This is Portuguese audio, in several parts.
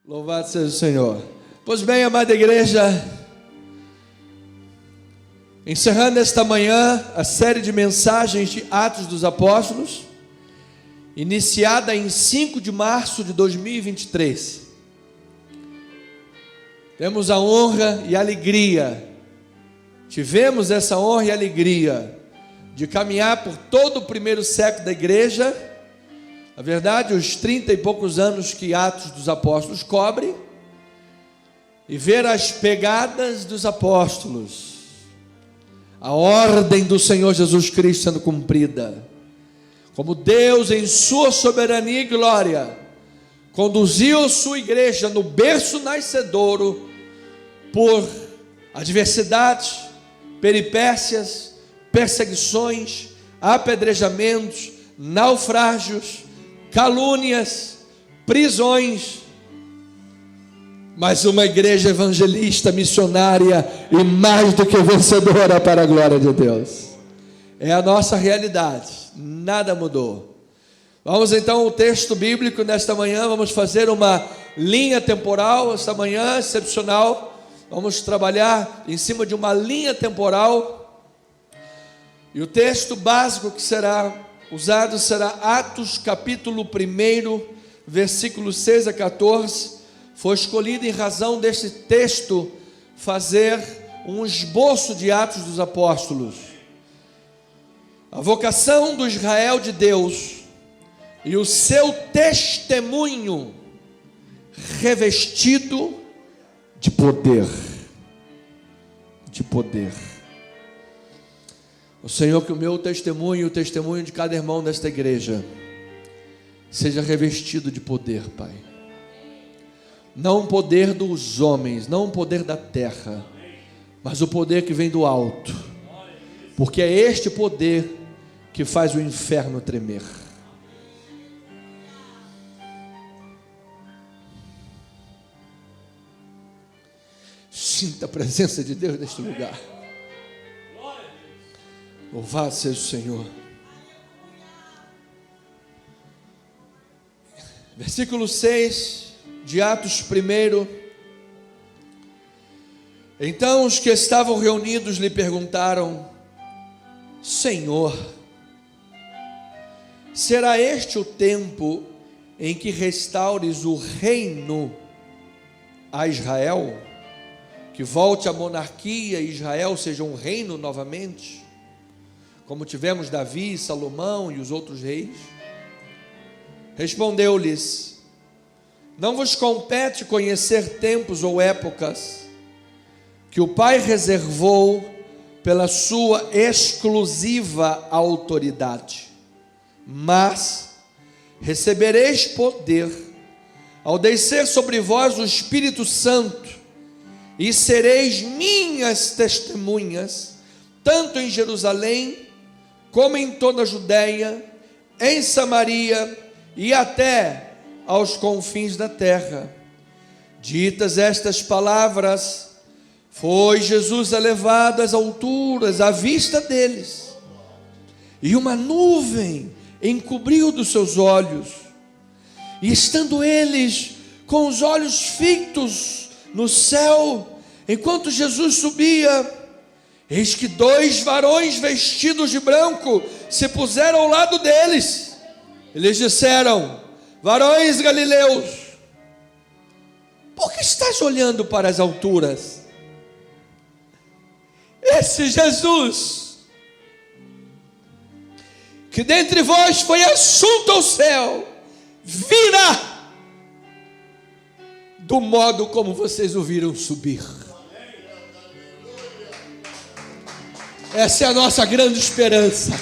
Louvado seja o Senhor. Pois bem, amada igreja, encerrando esta manhã a série de mensagens de Atos dos Apóstolos, iniciada em 5 de março de 2023. Temos a honra e a alegria, tivemos essa honra e alegria de caminhar por todo o primeiro século da igreja. Na verdade, os 30 e poucos anos que Atos dos Apóstolos cobre, e ver as pegadas dos apóstolos, a ordem do Senhor Jesus Cristo sendo cumprida, como Deus em sua soberania e glória conduziu sua igreja no berço nascedouro por adversidades, peripécias, perseguições, apedrejamentos, naufrágios, calúnias, prisões, mas uma igreja evangelista, missionária e mais do que vencedora para a glória de Deus. É a nossa realidade, nada mudou. Vamos então ao texto bíblico nesta manhã, vamos fazer uma linha temporal, esta manhã excepcional, vamos trabalhar em cima de uma linha temporal, e o texto básico que será usado será Atos capítulo 1, versículos 6 a 14, foi escolhido em razão deste texto fazer um esboço de Atos dos Apóstolos. A vocação do Israel de Deus e o seu testemunho revestido de poder. De poder. O Senhor, que o meu testemunho e o testemunho de cada irmão desta igreja seja revestido de poder, Pai. Não o poder dos homens, não o poder da terra, mas o poder que vem do alto, porque é este poder que faz o inferno tremer. Sinta a presença de Deus neste lugar. Louvado seja o Senhor. Versículo 6 de Atos 1. Então os que estavam reunidos lhe perguntaram: Senhor, será este o tempo em que restaures o reino a Israel? Que volte a monarquia e Israel seja um reino novamente? Como tivemos Davi, Salomão e os outros reis? Respondeu-lhes: não vos compete conhecer tempos ou épocas que o Pai reservou pela sua exclusiva autoridade, mas recebereis poder ao descer sobre vós o Espírito Santo, e sereis minhas testemunhas, tanto em Jerusalém, como em toda a Judéia, em Samaria e até aos confins da terra. Ditas estas palavras, foi Jesus elevado às alturas, à vista deles, e uma nuvem encobriu dos seus olhos, e estando eles com os olhos fitos no céu, enquanto Jesus subia, eis que 2 varões vestidos de branco se puseram ao lado deles. Eles disseram: varões galileus, por que estás olhando para as alturas? Esse Jesus, que dentre vós foi assunto ao céu, virá do modo como vocês o viram subir. Essa é a nossa grande esperança.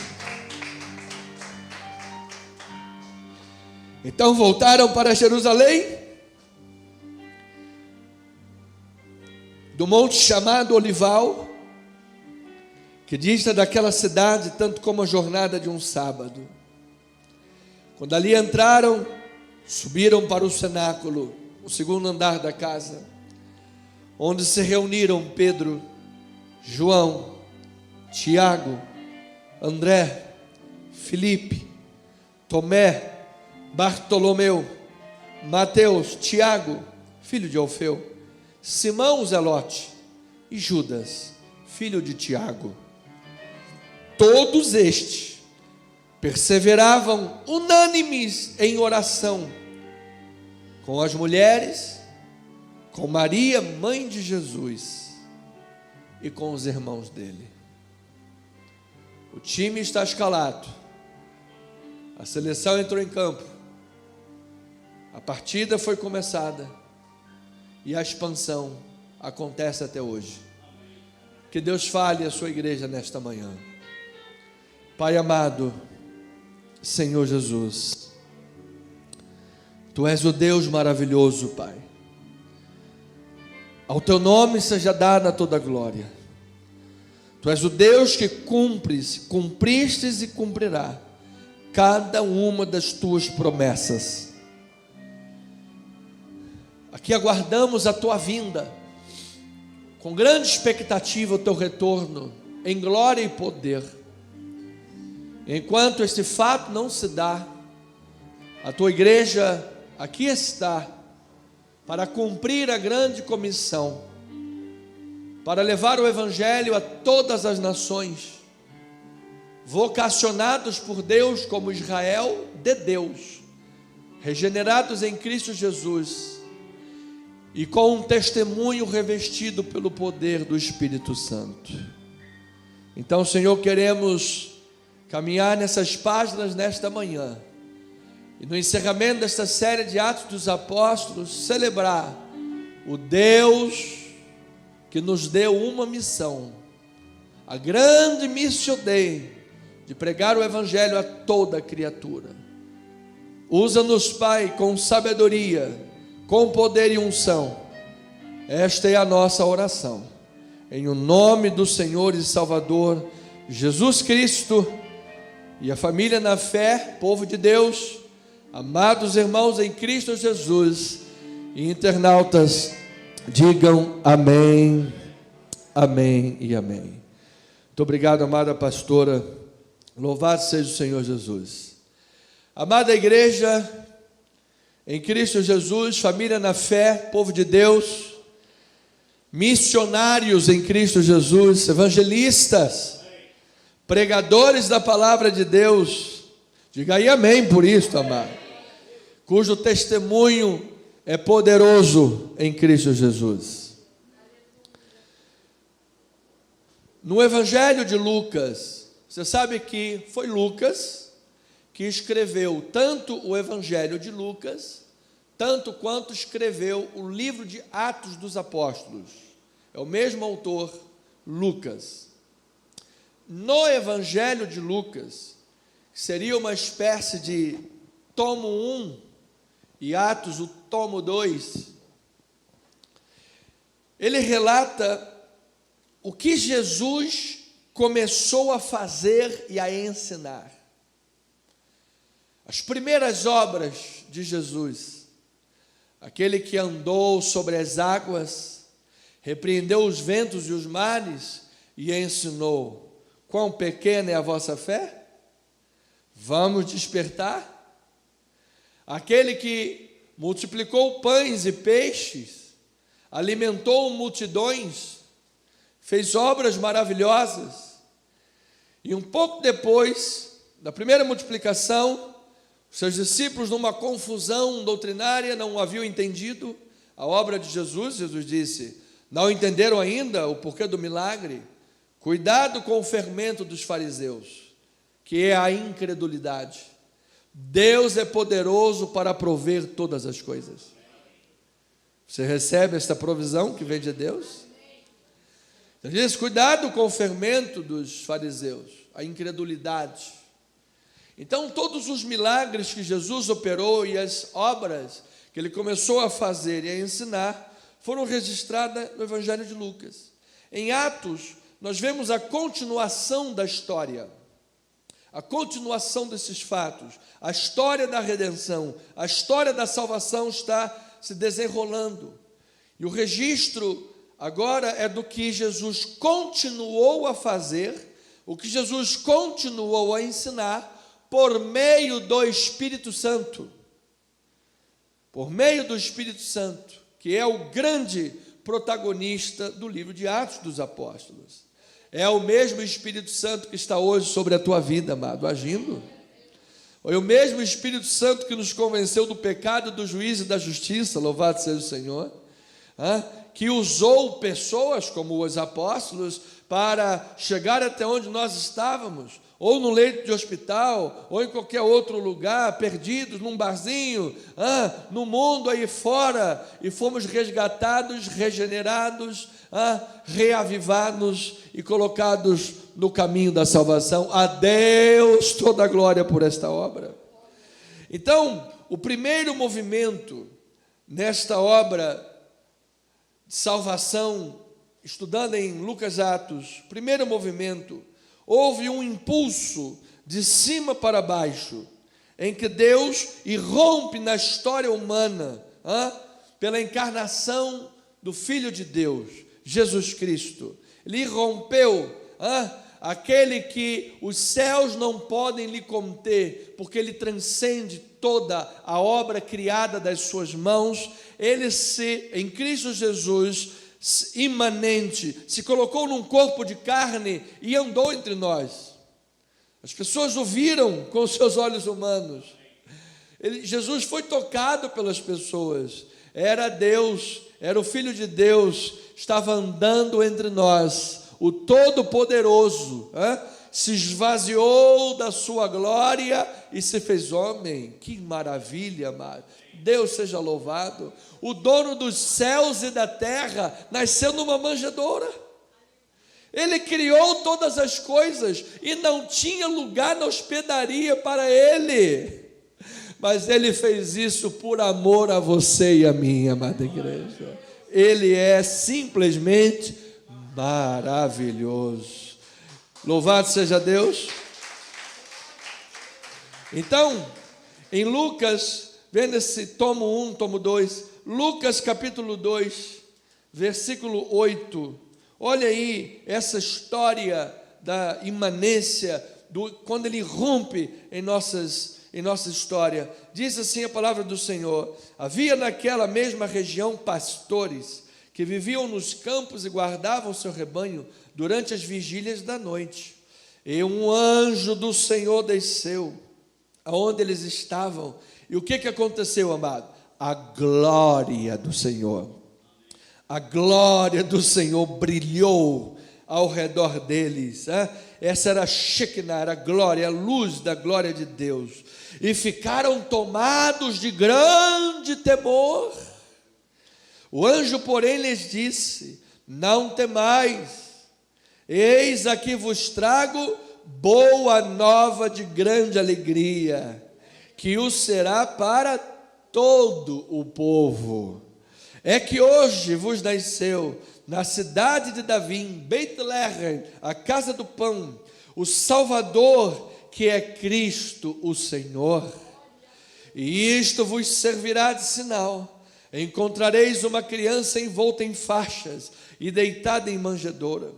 Então voltaram para Jerusalém, do monte chamado Olival, que dista daquela cidade tanto como a jornada de um sábado. Quando ali entraram, subiram para o cenáculo, o segundo andar da casa, onde se reuniram Pedro, João, Tiago, André, Filipe, Tomé, Bartolomeu, Mateus, Tiago, filho de Alfeu, Simão o Zelote e Judas, filho de Tiago. Todos estes perseveravam unânimes em oração com as mulheres, com Maria, mãe de Jesus, e com os irmãos dele. O time está escalado, a seleção entrou em campo, a partida foi começada e a expansão acontece até hoje. Que Deus fale à sua igreja nesta manhã. Pai amado, Senhor Jesus, Tu és o Deus maravilhoso, Pai. Ao Teu nome seja dada toda a glória. Tu és o Deus que cumpristes e cumprirá cada uma das Tuas promessas. Aqui aguardamos a Tua vinda, com grande expectativa o Teu retorno, em glória e poder. Enquanto este fato não se dá, a Tua igreja aqui está, para cumprir a grande comissão, para levar o Evangelho a todas as nações, vocacionados por Deus como Israel de Deus, regenerados em Cristo Jesus, e com um testemunho revestido pelo poder do Espírito Santo. Então, Senhor, queremos caminhar nessas páginas nesta manhã, e no encerramento desta série de Atos dos Apóstolos, celebrar o Deus que nos deu uma missão, a grande missio Dei, de pregar o Evangelho a toda criatura. Usa-nos, Pai, com sabedoria, com poder e unção. Esta é a nossa oração, em o nome do Senhor e Salvador Jesus Cristo. E a família na fé, povo de Deus, amados irmãos em Cristo Jesus, e internautas, digam amém, amém e amém. Muito obrigado, amada pastora, louvado seja o Senhor Jesus. Amada igreja em Cristo Jesus, família na fé, povo de Deus, missionários em Cristo Jesus, evangelistas, pregadores da palavra de Deus, diga aí amém por isso, amado, cujo testemunho é poderoso em Cristo Jesus. No Evangelho de Lucas, você sabe que foi Lucas que escreveu tanto o Evangelho de Lucas, tanto quanto escreveu o livro de Atos dos Apóstolos. É o mesmo autor, Lucas. No Evangelho de Lucas, que seria uma espécie de tomo 1 e Atos, o tomo 2, ele relata o que Jesus começou a fazer e a ensinar. As primeiras obras de Jesus, aquele que andou sobre as águas, repreendeu os ventos e os mares e ensinou: quão pequena é a vossa fé? Vamos despertar? Aquele que multiplicou pães e peixes, alimentou multidões, fez obras maravilhosas, e um pouco depois da primeira multiplicação, seus discípulos, numa confusão doutrinária, não haviam entendido a obra de Jesus. Jesus disse: não entenderam ainda o porquê do milagre? Cuidado com o fermento dos fariseus, que é a incredulidade. Deus é poderoso para prover todas as coisas. Você recebe esta provisão que vem de Deus? Ele diz: cuidado com o fermento dos fariseus, a incredulidade. Então, todos os milagres que Jesus operou e as obras que ele começou a fazer e a ensinar foram registradas no Evangelho de Lucas. Em Atos, nós vemos a continuação da história, a continuação desses fatos, a história da redenção, a história da salvação está se desenrolando. E o registro agora é do que Jesus continuou a fazer, o que Jesus continuou a ensinar, por meio do Espírito Santo. Por meio do Espírito Santo. que é o grande protagonista do livro de Atos dos Apóstolos. É o mesmo Espírito Santo que está hoje sobre a tua vida, amado, agindo. Foi o mesmo Espírito Santo que nos convenceu do pecado, do juízo e da justiça, louvado seja o Senhor, que usou pessoas como os apóstolos para chegar até onde nós estávamos, ou no leito de hospital, ou em qualquer outro lugar, perdidos num barzinho, no mundo aí fora, e fomos resgatados, regenerados, reavivados e colocados no caminho da salvação. A Deus toda a glória por esta obra. Então, o primeiro movimento nesta obra de salvação, estudando em Lucas Atos, primeiro movimento, houve um impulso de cima para baixo, em que Deus irrompe na história humana, pela encarnação do Filho de Deus, Jesus Cristo. Ele irrompeu, aquele que os céus não podem lhe conter, porque ele transcende toda a obra criada das suas mãos. Ele em Cristo Jesus, imanente, se colocou num corpo de carne e andou entre nós. As pessoas o viram com os seus olhos humanos. Jesus foi tocado pelas pessoas. Era Deus, era o Filho de Deus, estava andando entre nós. O Todo-Poderoso se esvaziou da sua glória e se fez homem. Que maravilha, amado. Deus seja louvado. O dono dos céus e da terra nasceu numa manjedoura. Ele criou todas as coisas e não tinha lugar na hospedaria para ele. Mas ele fez isso por amor a você e a mim, amada igreja. Ele é simplesmente maravilhoso. Louvado seja Deus. Então, em Lucas, vendo esse tomo 1, tomo 2, Lucas capítulo 2, versículo 8, olha aí essa história da imanência, quando ele rompe em nossa história. Diz assim a palavra do Senhor: havia naquela mesma região pastores que viviam nos campos e guardavam seu rebanho durante as vigílias da noite. E um anjo do Senhor desceu aonde eles estavam. E o que aconteceu, amado? A glória do Senhor. A glória do Senhor brilhou ao redor deles. Essa era a Shekinah, era a glória, a luz da glória de Deus. E ficaram tomados de grande temor. O anjo, porém, lhes disse: não temais, eis aqui vos trago boa nova de grande alegria, que o será para todo o povo. É que hoje vos nasceu na cidade de Davi, em Beit-Lehem, a casa do pão, o Salvador, que é Cristo o Senhor. E isto vos servirá de sinal: encontrareis uma criança envolta em faixas e deitada em manjedoura.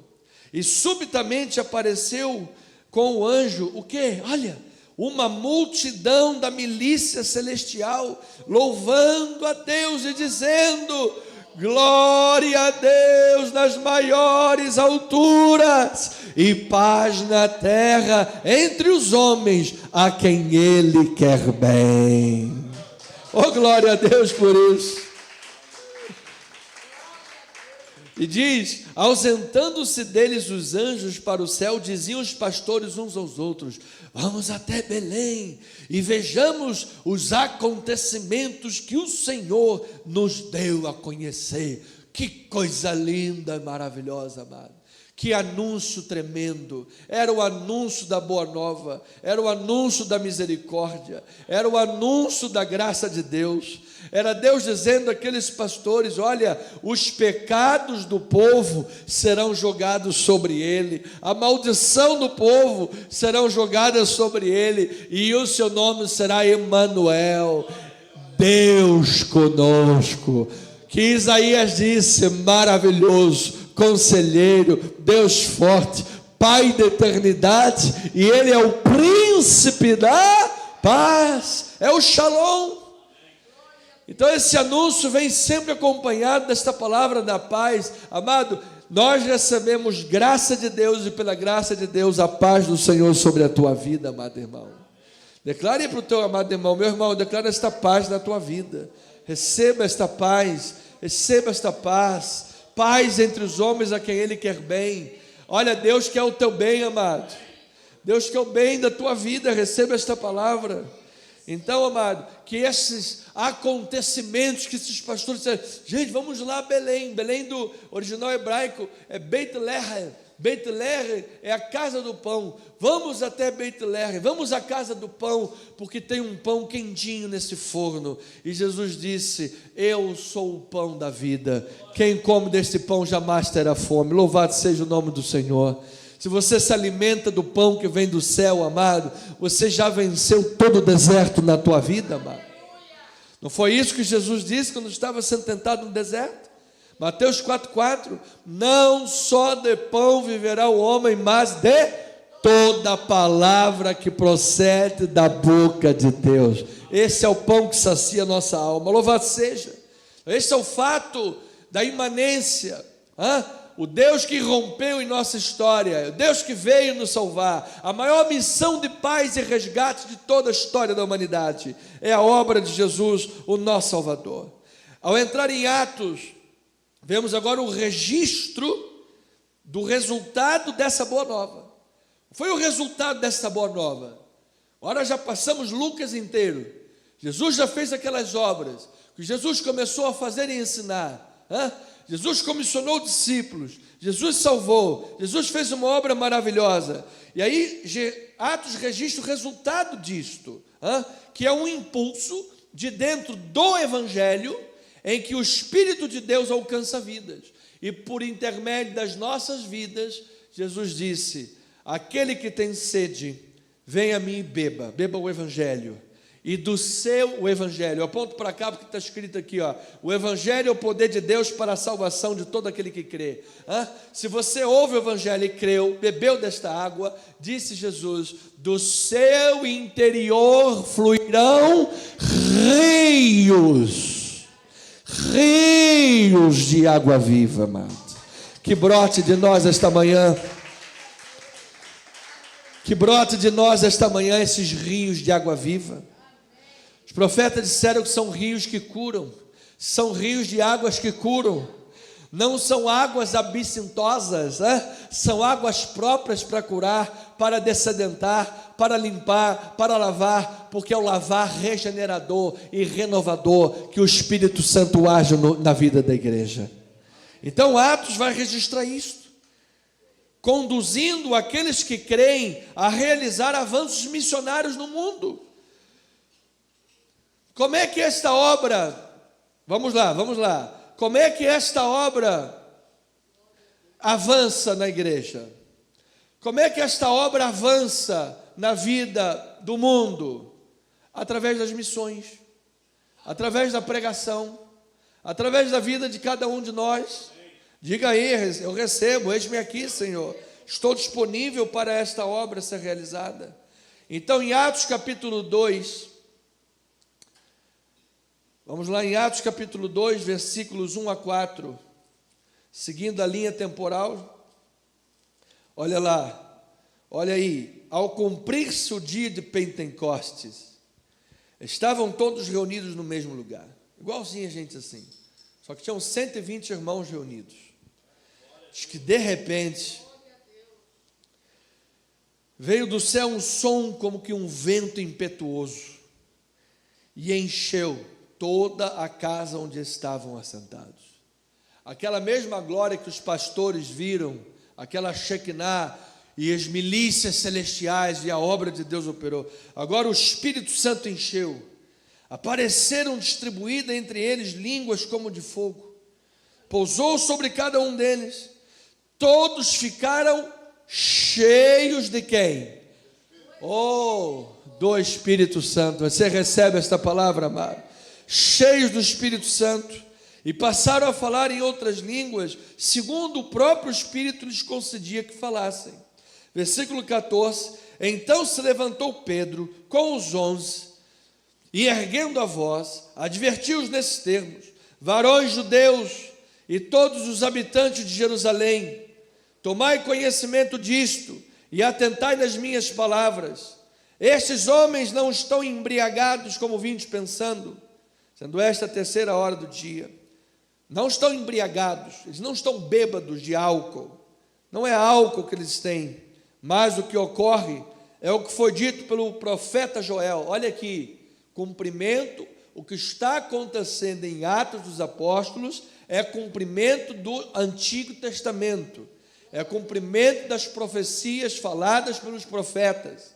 E subitamente apareceu com o anjo, o quê? Olha, uma multidão da milícia celestial, louvando a Deus e dizendo: glória a Deus nas maiores alturas, e paz na terra entre os homens a quem Ele quer bem. Oh, glória a Deus por isso. E diz: ausentando-se deles os anjos para o céu, diziam os pastores uns aos outros: vamos até Belém e vejamos os acontecimentos que o Senhor nos deu a conhecer. Que coisa linda e maravilhosa, amado. Que anúncio tremendo. Era o anúncio da boa nova, era o anúncio da misericórdia, era o anúncio da graça de Deus. Era Deus dizendo àqueles pastores: olha, os pecados do povo serão jogados sobre ele, a maldição do povo serão jogadas sobre ele, e o seu nome será Emanuel, Deus conosco. Que Isaías disse: maravilhoso, conselheiro, Deus forte, Pai da eternidade, e Ele é o príncipe da paz, é o Shalom. Então esse anúncio vem sempre acompanhado desta palavra da paz. Amado, nós recebemos graça de Deus e pela graça de Deus a paz do Senhor sobre a tua vida, amado irmão. Declare para o teu amado irmão: meu irmão, declara esta paz na tua vida. Receba esta paz, receba esta paz. Paz entre os homens a quem Ele quer bem. Olha, Deus quer o teu bem, amado. Deus quer o bem da tua vida. Receba esta palavra. Então, amado, que esses acontecimentos que esses pastores disseram: gente, vamos lá a Belém. Belém do original hebraico é Beit Lehem. Beit Lehem é a casa do pão. Vamos até Beit Lehem, vamos à casa do pão, porque tem um pão quentinho nesse forno. E Jesus disse: eu sou o pão da vida. Quem come desse pão jamais terá fome. Louvado seja o nome do Senhor. Se você se alimenta do pão que vem do céu, amado, você já venceu todo o deserto na tua vida, amado. Não foi isso que Jesus disse quando estava sendo tentado no deserto? Mateus 4,4: não só de pão viverá o homem, mas de toda palavra que procede da boca de Deus. Esse é o pão que sacia a nossa alma. Louvado seja. Esse é o fato da imanência. O Deus que rompeu em nossa história, o Deus que veio nos salvar. A maior missão de paz e resgate de toda a história da humanidade é a obra de Jesus, o nosso Salvador. Ao entrar em Atos, vemos agora o registro do resultado dessa boa nova. Foi o resultado dessa boa nova. Ora, já passamos Lucas inteiro. Jesus já fez aquelas obras que Jesus começou a fazer e ensinar. Jesus comissionou discípulos. Jesus salvou. Jesus fez uma obra maravilhosa. E aí Atos registra o resultado disto, que é um impulso de dentro do Evangelho, em que o Espírito de Deus alcança vidas. E por intermédio das nossas vidas, Jesus disse: aquele que tem sede, venha a mim e beba. Beba o Evangelho. E do seu Evangelho, eu aponto para cá porque está escrito aqui, o Evangelho é o poder de Deus para a salvação de todo aquele que crê. Se você ouve o Evangelho e creu, bebeu desta água, disse Jesus, do seu interior fluirão rios de água viva, amado. Que brote de nós esta manhã. Que brote de nós esta manhã esses rios de água viva. Os profetas disseram que são rios que curam. São rios de águas que curam. Não são águas absintosas, são águas próprias para curar, para dessedentar, para limpar, para lavar, porque é o lavar regenerador e renovador que o Espírito Santo age na vida da igreja. Então Atos vai registrar isto, conduzindo aqueles que creem a realizar avanços missionários no mundo. Como é que esta obra, vamos lá, como é que esta obra avança na igreja? Como é que esta obra avança na vida do mundo? Através das missões, através da pregação, através da vida de cada um de nós. Diga aí: eu recebo, eis-me aqui, Senhor. Estou disponível para esta obra ser realizada. Então, em Atos capítulo 2, vamos lá em Atos capítulo 2, versículos 1 a 4, seguindo a linha temporal. Olha lá, olha aí. Ao cumprir-se o dia de Pentecostes, estavam todos reunidos no mesmo lugar, igualzinho a gente assim, só que tinham 120 irmãos reunidos. Diz que de repente veio do céu um som como que um vento impetuoso e encheu toda a casa onde estavam assentados. Aquela mesma glória que os pastores viram, aquela Shekinah e as milícias celestiais e a obra de Deus operou. Agora o Espírito Santo encheu. Apareceram distribuídas entre eles línguas como de fogo. Pousou sobre cada um deles. Todos ficaram cheios de quem? Do Espírito Santo. Você recebe esta palavra, amado? Cheios do Espírito Santo, e passaram a falar em outras línguas, segundo o próprio Espírito lhes concedia que falassem. Versículo 14, então se levantou Pedro com os 11, E erguendo a voz, advertiu-os nesses termos: varões judeus e todos os habitantes de Jerusalém, tomai conhecimento disto e atentai nas minhas palavras. Estes homens não estão embriagados como vindes pensando, sendo esta a terceira hora do dia. Não estão embriagados, eles não estão bêbados de álcool. Não é álcool que eles têm, mas o que ocorre é o que foi dito pelo profeta Joel. Olha aqui, cumprimento, o que está acontecendo em Atos dos Apóstolos é cumprimento do Antigo Testamento, é cumprimento das profecias faladas pelos profetas.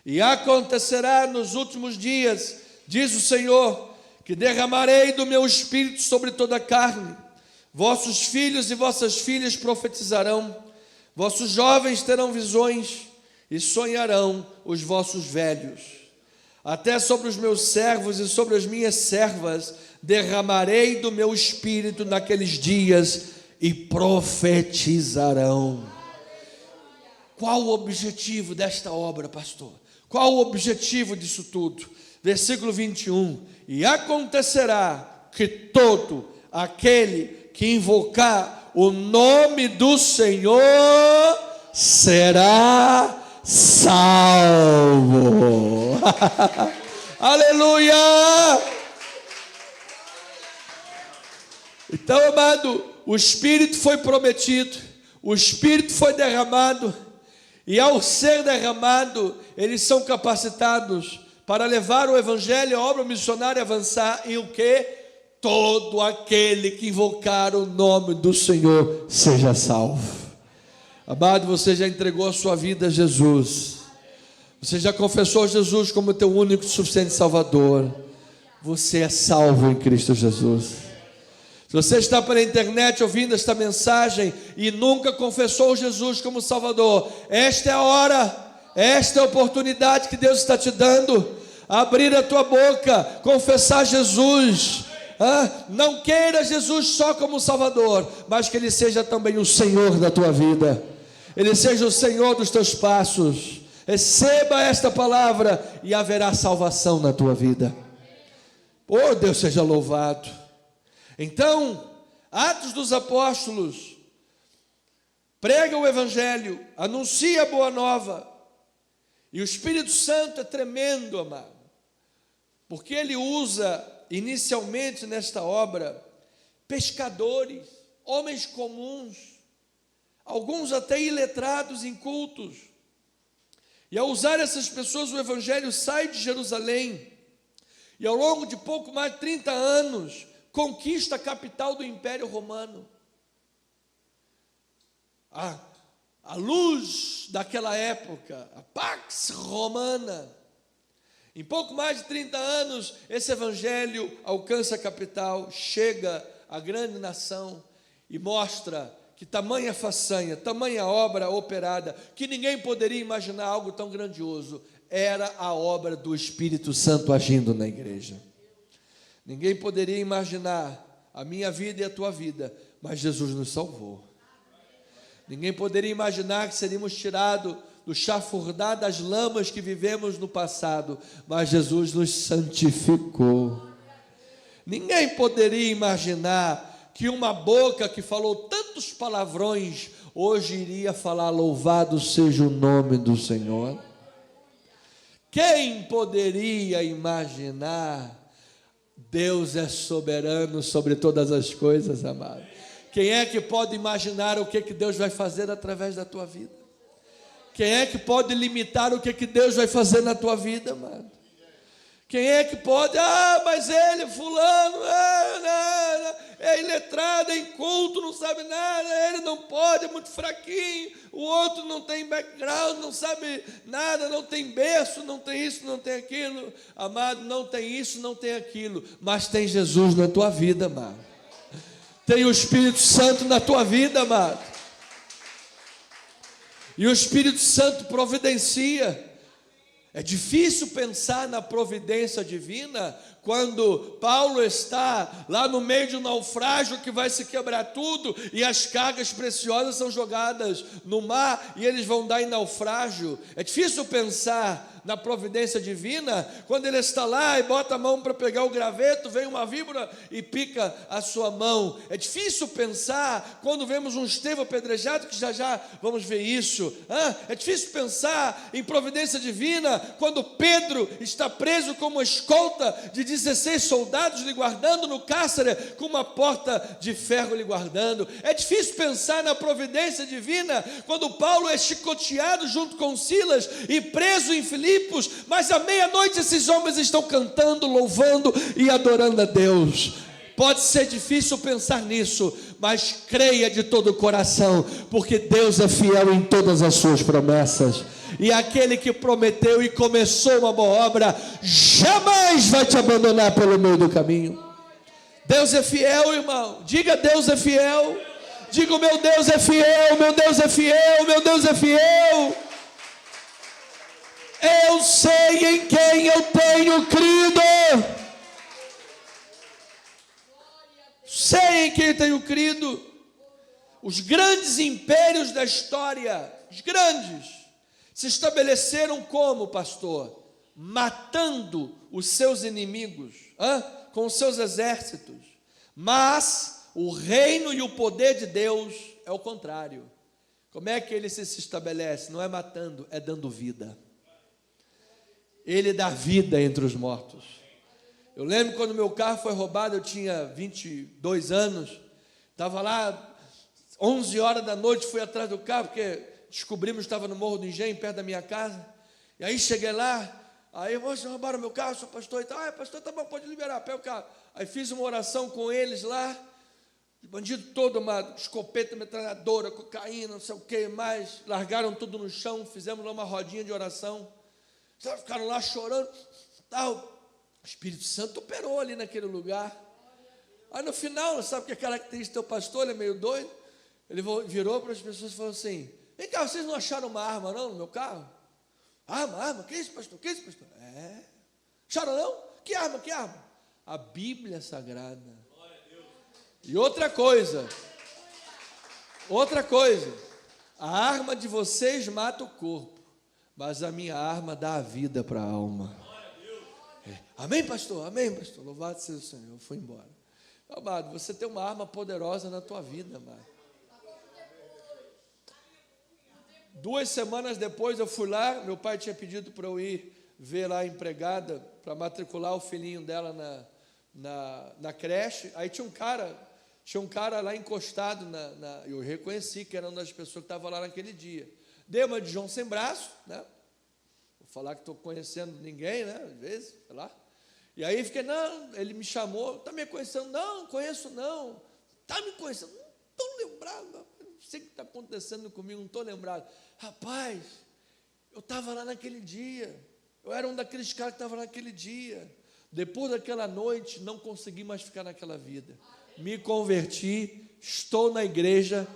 E acontecerá nos últimos dias, diz o Senhor, que derramarei do meu espírito sobre toda a carne. Vossos filhos e vossas filhas profetizarão, vossos jovens terão visões e sonharão os vossos velhos. Até sobre os meus servos e sobre as minhas servas derramarei do meu espírito naqueles dias e profetizarão. Qual o objetivo desta obra, pastor? Qual o objetivo disso tudo? Versículo 21. E acontecerá que todo aquele que invocar o nome do Senhor será salvo. Aleluia! Então, amado, o Espírito foi prometido, o Espírito foi derramado, e ao ser derramado, eles são capacitados para levar o Evangelho, a obra missionária, avançar, e o que? Todo aquele que invocar o nome do Senhor seja salvo. Amado, você já entregou a sua vida a Jesus, você já confessou Jesus como teu único e suficiente Salvador, você é salvo em Cristo Jesus. Se você está pela internet ouvindo esta mensagem e nunca confessou Jesus como Salvador, esta é a hora, esta é a oportunidade que Deus está te dando. Abrir a tua boca, confessar Jesus. Não queira Jesus só como Salvador, mas que Ele seja também o Senhor da tua vida, Ele seja o Senhor dos teus passos. Receba esta palavra e haverá salvação na tua vida. Oh, Deus seja louvado. Então, Atos dos Apóstolos, prega o Evangelho, anuncia a boa nova, e o Espírito Santo é tremendo, amado, porque ele usa inicialmente nesta obra pescadores, homens comuns, alguns até iletrados, incultos, e ao usar essas pessoas, o Evangelho sai de Jerusalém, e ao longo de pouco mais de 30 anos, conquista a capital do Império Romano. A luz daquela época, a Pax Romana. Em pouco mais de 30 anos, esse evangelho alcança a capital, chega à grande nação e mostra que tamanha façanha, tamanha obra operada, que ninguém poderia imaginar algo tão grandioso, era a obra do Espírito Santo agindo na igreja. Ninguém poderia imaginar a minha vida e a tua vida, mas Jesus nos salvou. Ninguém poderia imaginar que seríamos tirados do chafurdar das lamas que vivemos no passado, mas Jesus nos santificou. Ninguém poderia imaginar que uma boca que falou tantos palavrões, hoje iria falar: louvado seja o nome do Senhor. Quem poderia imaginar? Deus é soberano sobre todas as coisas, amado. Quem é que pode imaginar o que Deus vai fazer através da tua vida? Quem é que pode limitar o que Deus vai fazer na tua vida, amado? Quem é que pode? Mas ele, fulano, é iletrado, é inculto, não sabe nada, ele não pode, é muito fraquinho, o outro não tem background, não sabe nada, não tem berço, não tem isso, não tem aquilo. Amado, não tem isso, não tem aquilo, mas tem Jesus na tua vida, amado. Tem o Espírito Santo na tua vida, amado. E o Espírito Santo providencia. É difícil pensar na providência divina quando Paulo está lá no meio de um naufrágio que vai se quebrar tudo e as cargas preciosas são jogadas no mar e eles vão dar em naufrágio. É difícil pensar na providência divina, quando ele está lá e bota a mão para pegar o graveto, vem uma víbora e pica a sua mão. É difícil pensar quando vemos um Estevão apedrejado, que já vamos ver isso. É difícil pensar em providência divina quando Pedro está preso com uma escolta de 16 soldados lhe guardando no cárcere, com uma porta de ferro lhe guardando. É difícil pensar na providência divina quando Paulo é chicoteado junto com Silas e preso em Filipos, mas à meia-noite esses homens estão cantando, louvando e adorando a Deus. Pode ser difícil pensar nisso, mas creia de todo o coração, porque Deus é fiel em todas as suas promessas, e aquele que prometeu e começou uma boa obra, jamais vai te abandonar pelo meio do caminho. Deus é fiel, irmão. Diga: Deus é fiel. Diga: o meu Deus é fiel, meu Deus é fiel, meu Deus é fiel. Eu sei em quem eu tenho crido. Sei em quem eu tenho crido. Os grandes impérios da história, os grandes, se estabeleceram como, pastor? Matando os seus inimigos, com os seus exércitos. Mas o reino e o poder de Deus é o contrário. Como é que ele se estabelece? Não é matando, é dando vida. Ele dá vida entre os mortos. Eu lembro quando meu carro foi roubado, eu tinha 22 anos, estava lá, 11 horas da noite, fui atrás do carro, porque descobrimos que estava no Morro do Engenho, perto da minha casa, e aí cheguei lá, aí, vocês roubaram meu carro, sou pastor e tal. Pastor, tá bom, pode liberar, pega o carro. Aí fiz uma oração com eles lá, bandido todo, uma escopeta, metralhadora, cocaína, não sei o que mais, largaram tudo no chão, fizemos lá uma rodinha de oração, ficaram lá chorando, tal. O Espírito Santo operou ali naquele lugar. Aí no final, sabe o que é característica do teu pastor? Ele é meio doido. Ele virou para as pessoas e falou assim: vem cá, vocês não acharam uma arma não no meu carro? Arma? Que isso, pastor? Que isso, pastor? Acharam não? Que arma? A Bíblia Sagrada. E outra coisa, a arma de vocês mata o corpo, mas a minha arma dá a vida para a alma. Amém, pastor? Amém, pastor. Louvado seja o Senhor. Eu fui embora. Amado, você tem uma arma poderosa na tua vida, amado. 2 semanas depois eu fui lá, meu pai tinha pedido para eu ir ver lá a empregada, para matricular o filhinho dela na creche. Aí tinha um cara lá encostado, eu reconheci que era uma das pessoas que estava lá naquele dia. Dei uma de João sem braço, né? Vou falar que estou conhecendo ninguém, né? Às vezes, sei lá. E aí fiquei, não, ele me chamou, está me conhecendo? Não, conheço não. Está me conhecendo? Não estou lembrado, não sei o que está acontecendo comigo, não estou lembrado. Rapaz, eu estava lá naquele dia, eu era um daqueles caras que estava naquele dia. Depois daquela noite, não consegui mais ficar naquela vida. Me converti, estou na igreja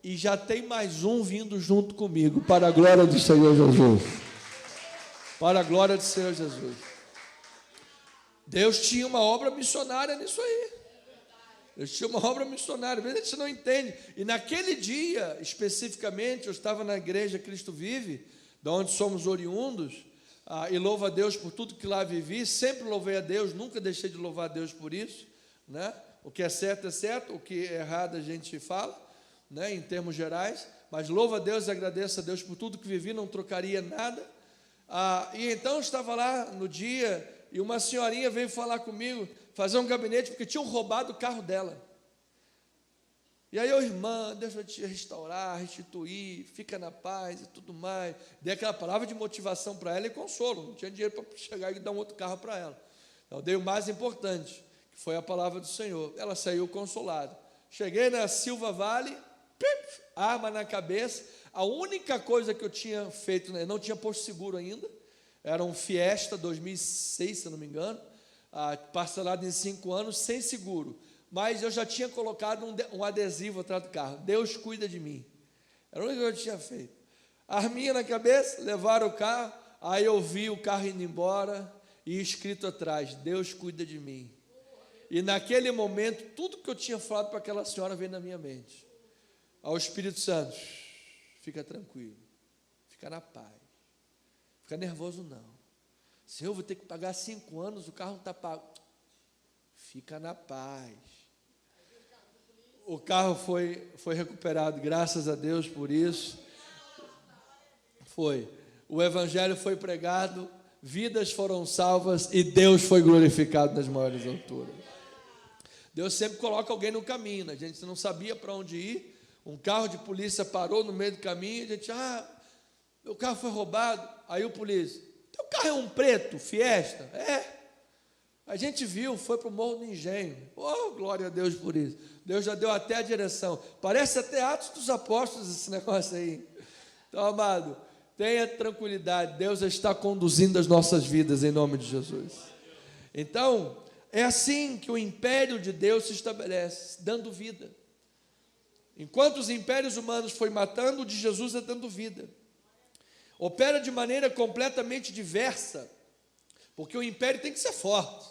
e já tem mais um vindo junto comigo, para a glória do Senhor Jesus. Para a glória do Senhor Jesus. Deus tinha uma obra missionária nisso aí. Deus tinha uma obra missionária, às vezes a gente não entende. E naquele dia, especificamente, eu estava na igreja Cristo Vive, da onde somos oriundos, e louvo a Deus por tudo que lá vivi. Sempre louvei a Deus, nunca deixei de louvar a Deus por isso, né? O que é certo, o que é errado a gente fala, né? Em termos gerais, mas louvo a Deus e agradeço a Deus por tudo que vivi, não trocaria nada. E então eu estava lá no dia, e uma senhorinha veio falar comigo, fazer um gabinete, porque tinham roubado o carro dela. E aí eu, irmã, Deus vai te restaurar, restituir, fica na paz e tudo mais. Dei aquela palavra de motivação para ela e consolo, não tinha dinheiro para chegar e dar um outro carro para ela. Então eu dei o mais importante, que foi a palavra do Senhor. Ela saiu consolada. Cheguei na Silva Vale, arma na cabeça. A única coisa que eu tinha feito, né, não tinha posto seguro ainda, era um Fiesta 2006, se eu não me engano, parcelado em 5 anos, sem seguro. Mas eu já tinha colocado um adesivo atrás do carro. Deus cuida de mim. Era a única coisa que eu tinha feito. Arminha na cabeça, levaram o carro, aí eu vi o carro indo embora, e escrito atrás: Deus cuida de mim. E naquele momento, tudo que eu tinha falado para aquela senhora veio na minha mente. Ao Espírito Santo: fica tranquilo, fica na paz, fica nervoso não. Senhor, eu vou ter que pagar 5 anos, o carro não está pago. Fica na paz. O carro foi recuperado, graças a Deus por isso. Foi. O evangelho foi pregado, vidas foram salvas e Deus foi glorificado nas maiores alturas. Deus sempre coloca alguém no caminho, né? A gente não sabia para onde ir, um carro de polícia parou no meio do caminho, a gente, meu carro foi roubado. Aí o polícia: teu carro é um preto, Fiesta? É. A gente viu, foi para o Morro do Engenho. Oh, glória a Deus por isso. Deus já deu até a direção. Parece até Atos dos Apóstolos esse negócio aí. Então, amado, tenha tranquilidade, Deus está conduzindo as nossas vidas em nome de Jesus. Então, é assim que o império de Deus se estabelece, dando vida. Enquanto os impérios humanos foi matando, o de Jesus é dando vida. Opera de maneira completamente diversa, porque o império tem que ser forte.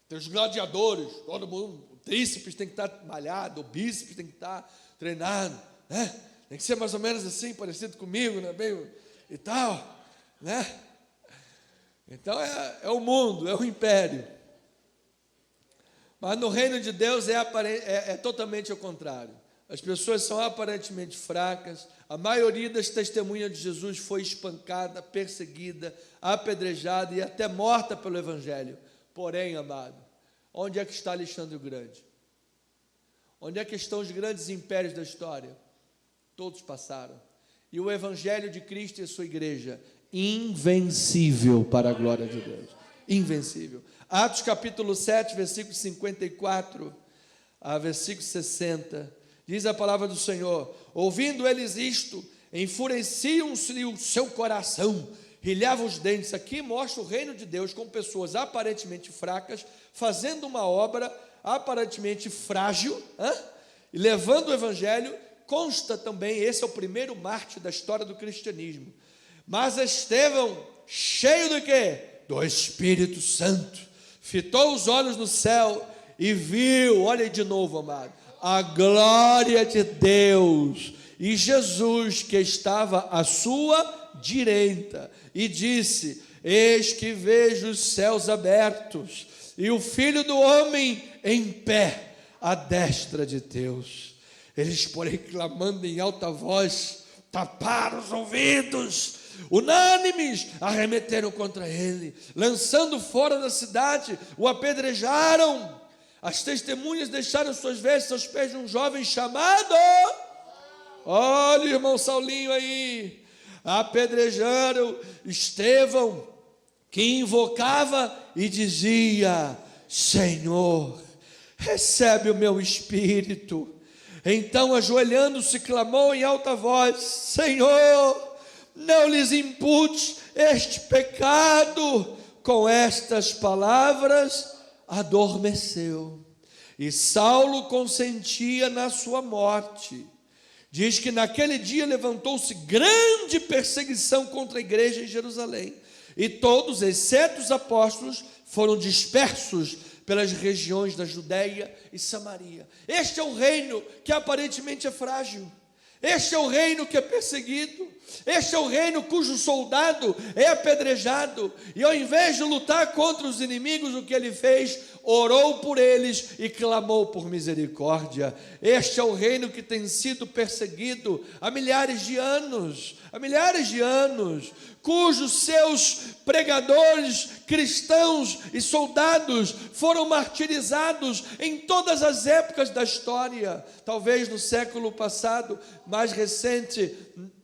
Tem os gladiadores, todo mundo, o tríceps tem que estar malhado, o bíceps tem que estar treinado, né? Tem que ser mais ou menos assim, parecido comigo, né? Bem, e tal, né? Então é o mundo, é o império. Mas no reino de Deus é totalmente ao contrário. As pessoas são aparentemente fracas. A maioria das testemunhas de Jesus foi espancada, perseguida, apedrejada e até morta pelo evangelho. Porém, amado, onde é que está Alexandre o Grande? Onde é que estão os grandes impérios da história? Todos passaram. E o evangelho de Cristo e a sua igreja, invencível para a glória de Deus. Invencível. Atos capítulo 7, versículo 54 a versículo 60. Diz a palavra do Senhor: ouvindo eles isto, enfureciam-se o seu coração, rilhavam os dentes. Aqui mostra o reino de Deus com pessoas aparentemente fracas, fazendo uma obra aparentemente frágil, e levando o evangelho. Consta também, esse é o primeiro mártir da história do cristianismo. Mas Estevão, cheio do quê? Do Espírito Santo, fitou os olhos no céu e viu, olha aí de novo, amado, a glória de Deus e Jesus que estava à sua direita, e disse: eis que vejo os céus abertos e o Filho do Homem em pé à destra de Deus. Eles, porém, clamando em alta voz, taparam os ouvidos, unânimes, arremeteram contra ele, lançando fora da cidade, o apedrejaram. As testemunhas deixaram suas vestes aos pés de um jovem chamado, olha o irmão Saulinho aí, apedrejaram Estevão, que invocava e dizia: Senhor, recebe o meu espírito. Então, ajoelhando-se, clamou em alta voz: Senhor, não lhes impute este pecado. Com estas palavras, adormeceu. E Saulo consentia na sua morte. Diz que naquele dia levantou-se grande perseguição contra a igreja em Jerusalém. E todos, exceto os apóstolos, foram dispersos pelas regiões da Judéia e Samaria. Este é o reino que aparentemente é frágil. Este é o reino que é perseguido. Este é o reino cujo soldado é apedrejado. E ao invés de lutar contra os inimigos, o que ele fez? Orou por eles e clamou por misericórdia. Este é o reino que tem sido perseguido há milhares de anos, cujos seus pregadores, cristãos e soldados foram martirizados em todas as épocas da história. Talvez no século passado, mais recente,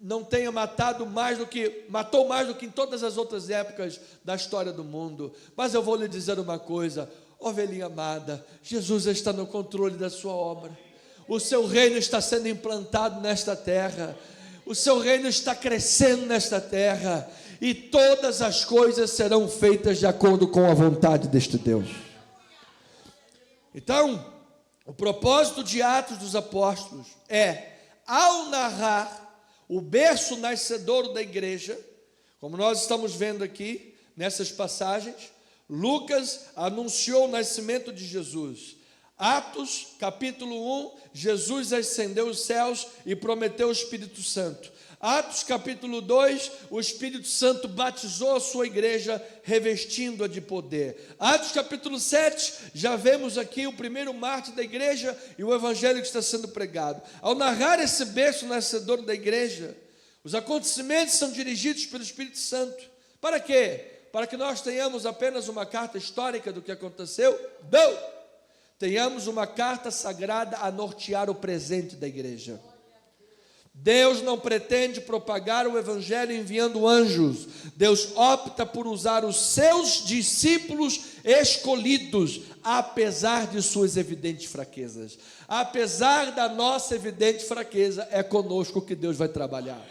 não tenha matou mais do que em todas as outras épocas da história do mundo. Mas eu vou lhe dizer uma coisa, ovelhinha amada, Jesus está no controle da sua obra. O seu reino está sendo implantado nesta terra. O seu reino está crescendo nesta terra, e todas as coisas serão feitas de acordo com a vontade deste Deus. Então, o propósito de Atos dos Apóstolos é, ao narrar o berço nascedouro da igreja, como nós estamos vendo aqui nessas passagens, Lucas anunciou o nascimento de Jesus. Atos, capítulo 1, Jesus ascendeu os céus e prometeu o Espírito Santo. Atos, capítulo 2, o Espírito Santo batizou a sua igreja, revestindo-a de poder. Atos, capítulo 7, já vemos aqui o primeiro mártir da igreja e o evangelho que está sendo pregado. Ao narrar esse berço nascedor da igreja, os acontecimentos são dirigidos pelo Espírito Santo. Para quê? Para que nós tenhamos apenas uma carta histórica do que aconteceu? Não! Tenhamos uma carta sagrada a nortear o presente da igreja. Deus não pretende propagar o evangelho enviando anjos. Deus opta por usar os seus discípulos escolhidos, apesar de suas evidentes fraquezas. Apesar da nossa evidente fraqueza, é conosco que Deus vai trabalhar.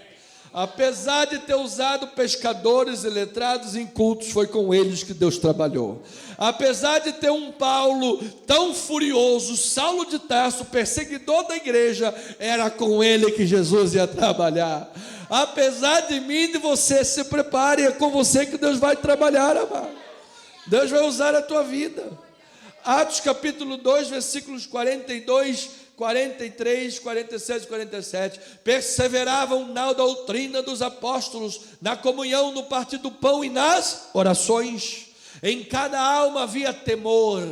Apesar de ter usado pescadores e letrados incultos, foi com eles que Deus trabalhou. Apesar de ter um Paulo tão furioso, Saulo de Tarso, perseguidor da igreja, era com ele que Jesus ia trabalhar. Apesar de mim e de você, se prepare, é com você que Deus vai trabalhar, amado. Deus vai usar a tua vida. Atos capítulo 2, versículos 42, 43, 47 e 47, perseveravam na doutrina dos apóstolos, na comunhão, no partir do pão e nas orações. Em cada alma havia temor,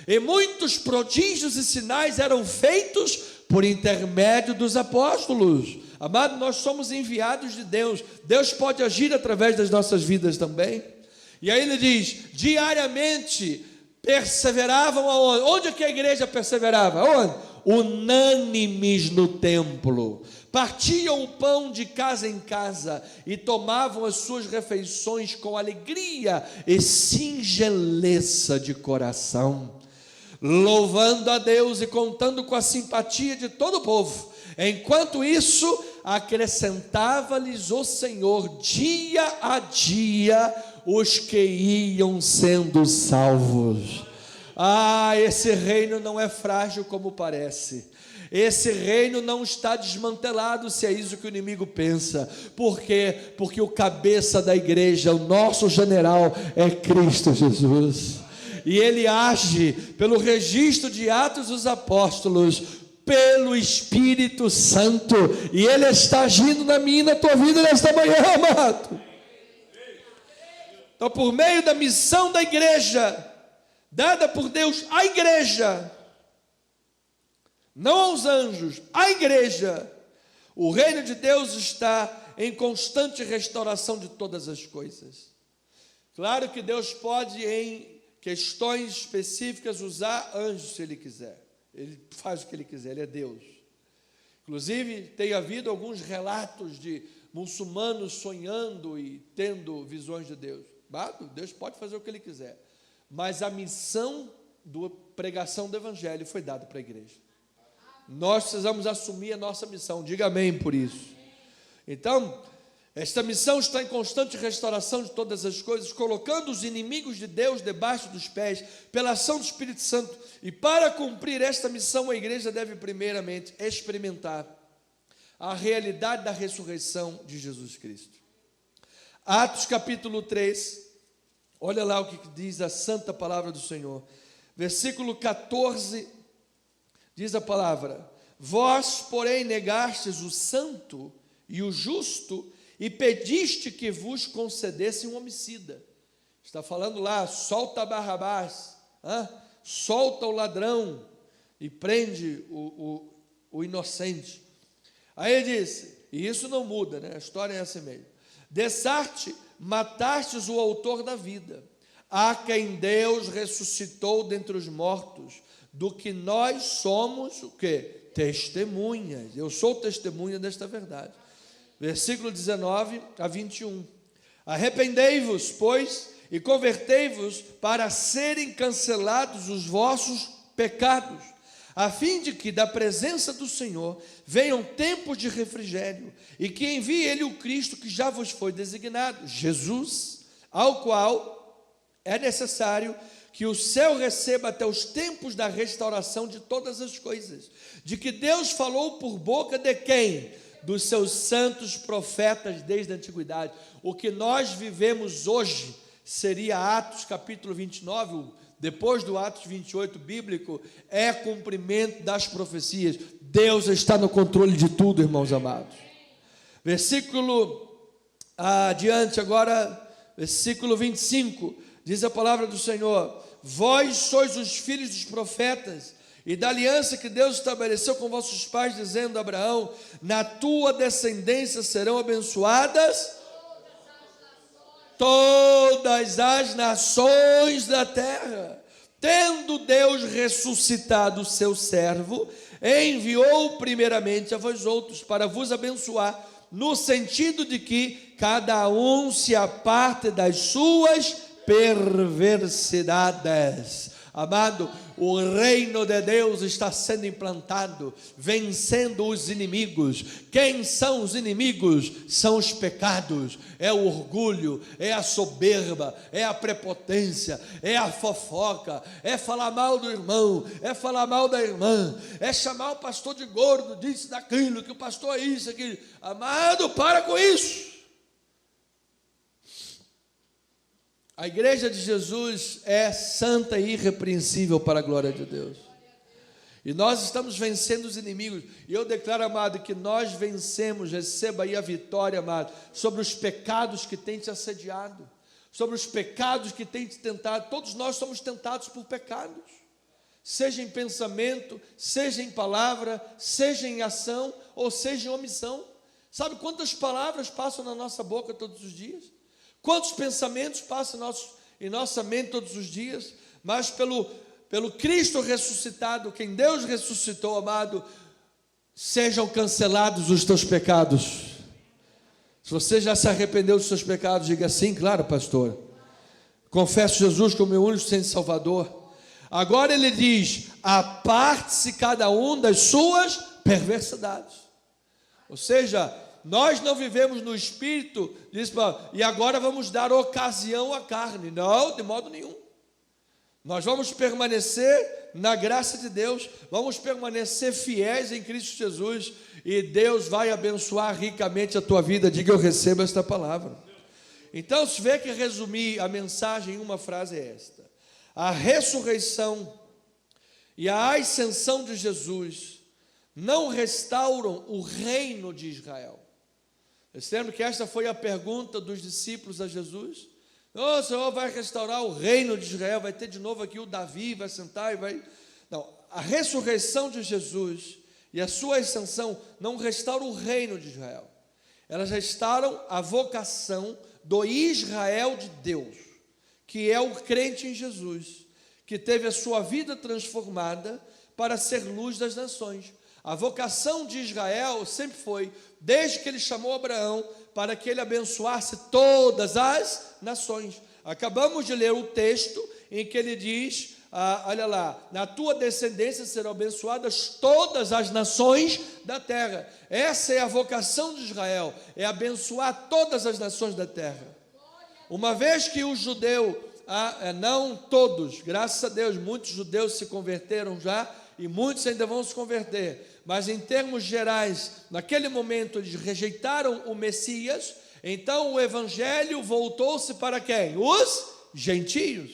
e muitos prodígios e sinais eram feitos por intermédio dos apóstolos. Amado, nós somos enviados de Deus. Deus pode agir através das nossas vidas também. E aí ele diz, diariamente perseveravam aonde? Onde é que a igreja perseverava? Onde? Unânimes no templo, partiam o pão de casa em casa e tomavam as suas refeições com alegria e singeleza de coração, louvando a Deus e contando com a simpatia de todo o povo. Enquanto isso, acrescentava-lhes o Senhor dia a dia os que iam sendo salvos. Esse reino não é frágil como parece. Esse reino não está desmantelado, se é isso que o inimigo pensa. Por quê? Porque o cabeça da igreja, o nosso general, é Cristo Jesus. E ele age pelo registro de Atos dos Apóstolos, pelo Espírito Santo. E ele está agindo na minha e na tua vida nesta manhã, amado. Então, por meio da missão da igreja, dada por Deus à igreja, não aos anjos, à igreja, o reino de Deus está em constante restauração de todas as coisas. Claro que Deus pode, em questões específicas, usar anjos se Ele quiser. Ele faz o que Ele quiser, Ele é Deus. Inclusive, tem havido alguns relatos de muçulmanos sonhando e tendo visões de Deus. Deus pode fazer o que Ele quiser. Mas a missão da pregação do evangelho foi dada para a igreja. Nós precisamos assumir a nossa missão. Diga amém por isso. Então, esta missão está em constante restauração de todas as coisas, colocando os inimigos de Deus debaixo dos pés, pela ação do Espírito Santo. E para cumprir esta missão, a igreja deve primeiramente experimentar a realidade da ressurreição de Jesus Cristo. Atos capítulo 3, olha lá o que diz a santa palavra do Senhor. Versículo 14, diz a palavra: vós, porém, negastes o santo e o justo, e pediste que vos concedesse um homicida. Está falando lá, solta Barrabás, solta o ladrão e prende o inocente. Aí ele disse, e isso não muda, né? A história é essa mesmo. Dessarte, matastes o autor da vida, a quem Deus ressuscitou dentre os mortos, do que nós somos o quê? Testemunhas. Eu sou testemunha desta verdade. Versículo 19 a 21. Arrependei-vos, pois, e convertei-vos para serem cancelados os vossos pecados, a fim de que da presença do Senhor venham tempos de refrigério, e que envie Ele o Cristo que já vos foi designado, Jesus, ao qual é necessário que o céu receba até os tempos da restauração de todas as coisas, de que Deus falou por boca de quem? Dos seus santos profetas desde a antiguidade. O que nós vivemos hoje seria Atos capítulo 29, depois do Atos 28 bíblico, é cumprimento das profecias. Deus está no controle de tudo, irmãos amados. Versículo adiante agora, versículo 25, diz a palavra do Senhor: vós sois os filhos dos profetas e da aliança que Deus estabeleceu com vossos pais, dizendo a Abraão: na tua descendência serão abençoadas todas as nações da terra. Tendo Deus ressuscitado o seu servo, enviou primeiramente a vós outros para vos abençoar, no sentido de que cada um se aparte das suas perversidades. Amado, o reino de Deus está sendo implantado, vencendo os inimigos. Quem são os inimigos? São os pecados, é o orgulho, é a soberba, é a prepotência, é a fofoca, é falar mal do irmão, é falar mal da irmã, é chamar o pastor de gordo, disso, daquilo, que o pastor é isso, aquilo. Amado, para com isso. A igreja de Jesus é santa e irrepreensível para a glória de Deus. E nós estamos vencendo os inimigos. E eu declaro, amado, que nós vencemos, receba aí a vitória, amado, sobre os pecados que têm te assediado, sobre os pecados que têm te tentado. Todos nós somos tentados por pecados, seja em pensamento, seja em palavra, seja em ação, ou seja em omissão. Sabe quantas palavras passam na nossa boca todos os dias? Quantos pensamentos passam em nossa mente todos os dias? Mas pelo Cristo ressuscitado, quem Deus ressuscitou, amado, sejam cancelados os teus pecados. Se você já se arrependeu dos seus pecados, diga sim, claro, pastor. Confesso Jesus como meu único Senhor e Salvador. Agora ele diz: aparte-se cada um das suas perversidades. Ou seja, nós não vivemos no Espírito, e agora vamos dar ocasião à carne. Não, de modo nenhum. Nós vamos permanecer na graça de Deus, vamos permanecer fiéis em Cristo Jesus, e Deus vai abençoar ricamente a tua vida. Diga: eu recebo esta palavra. Então, se tiver que resumir a mensagem em uma frase, é esta: a ressurreição e a ascensão de Jesus não restauram o reino de Israel. Vocês lembram que esta foi a pergunta dos discípulos a Jesus? O Senhor vai restaurar o reino de Israel, vai ter de novo aqui o Davi, vai sentar e vai... Não, a ressurreição de Jesus e a sua ascensão não restauram o reino de Israel. Elas restauram a vocação do Israel de Deus, que é o crente em Jesus, que teve a sua vida transformada para ser luz das nações. A vocação de Israel sempre foi, desde que ele chamou Abraão, para que ele abençoasse todas as nações. Acabamos de ler o texto em que ele diz, olha lá: na tua descendência serão abençoadas todas as nações da terra. Essa é a vocação de Israel, é abençoar todas as nações da terra. Uma vez que o judeu, não todos, graças a Deus, muitos judeus se converteram já, e muitos ainda vão se converter, mas em termos gerais, naquele momento eles rejeitaram o Messias. Então o evangelho voltou-se para quem? Os gentios.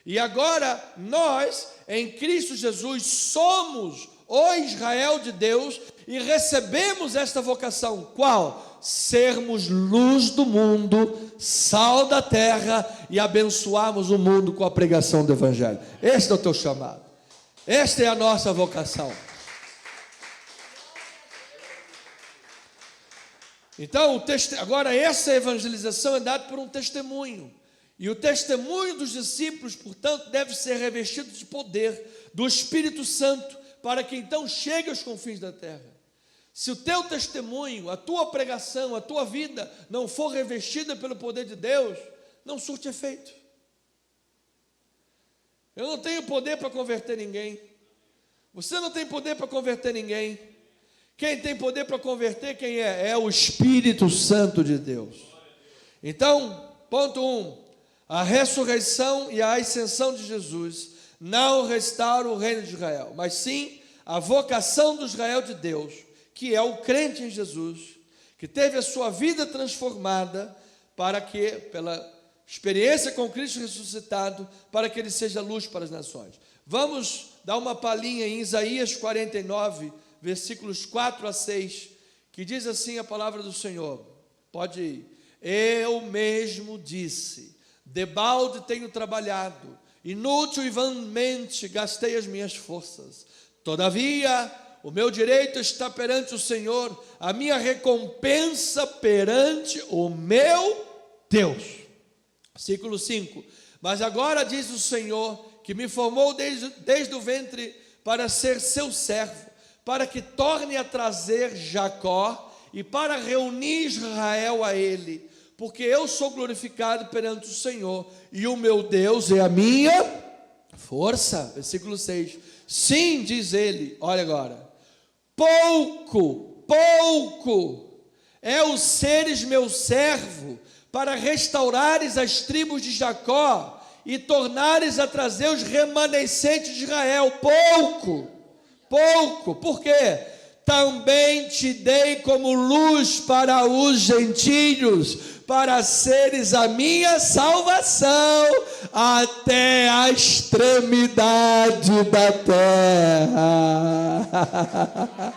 E agora nós, em Cristo Jesus, somos o Israel de Deus e recebemos esta vocação. Qual? Sermos luz do mundo, sal da terra e abençoarmos o mundo com a pregação do evangelho. Este é o teu chamado. Esta é a nossa vocação. Então, agora essa evangelização é dada por um testemunho. E o testemunho dos discípulos, portanto, deve ser revestido de poder do Espírito Santo, para que então chegue aos confins da terra. Se o teu testemunho, a tua pregação, a tua vida não for revestida pelo poder de Deus, não surte efeito. Eu não tenho poder para converter ninguém. Você não tem poder para converter ninguém. Quem tem poder para converter, quem é? É o Espírito Santo de Deus. Então, ponto 1. A ressurreição e a ascensão de Jesus não restauram o reino de Israel, mas sim a vocação do Israel de Deus, que é o crente em Jesus, que teve a sua vida transformada para que, experiência com Cristo ressuscitado, para que ele seja luz para as nações. Vamos dar uma palhinha em Isaías 49, versículos 4 a 6, que diz assim a palavra do Senhor. Pode ir. Eu mesmo disse, debalde tenho trabalhado, inútil e vanmente gastei as minhas forças. Todavia, o meu direito está perante o Senhor, a minha recompensa perante o meu Deus. Versículo 5. Mas agora diz o Senhor, que me formou desde o ventre para ser seu servo, para que torne a trazer Jacó e para reunir Israel a ele, porque eu sou glorificado perante o Senhor, e o meu Deus é a minha força. Versículo 6. Sim, diz ele, olha agora, pouco é o seres meu servo, para restaurares as tribos de Jacó, e tornares a trazer os remanescentes de Israel. Pouco, por quê? Também te dei como luz para os gentios, para seres a minha salvação até a extremidade da terra.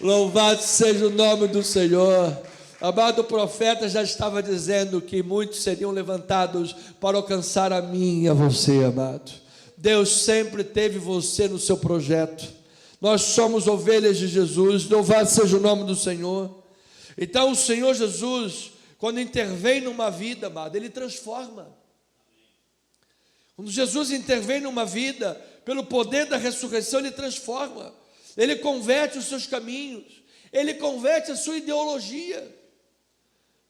Louvado seja o nome do Senhor. Amado, profeta já estava dizendo que muitos seriam levantados para alcançar a mim e a você, amado. Deus sempre teve você no seu projeto. Nós somos ovelhas de Jesus, louvado seja o nome do Senhor. Então o Senhor Jesus, quando intervém numa vida, amado, Ele transforma. Quando Jesus intervém numa vida, pelo poder da ressurreição, Ele transforma. Ele converte os seus caminhos, Ele converte a sua ideologia.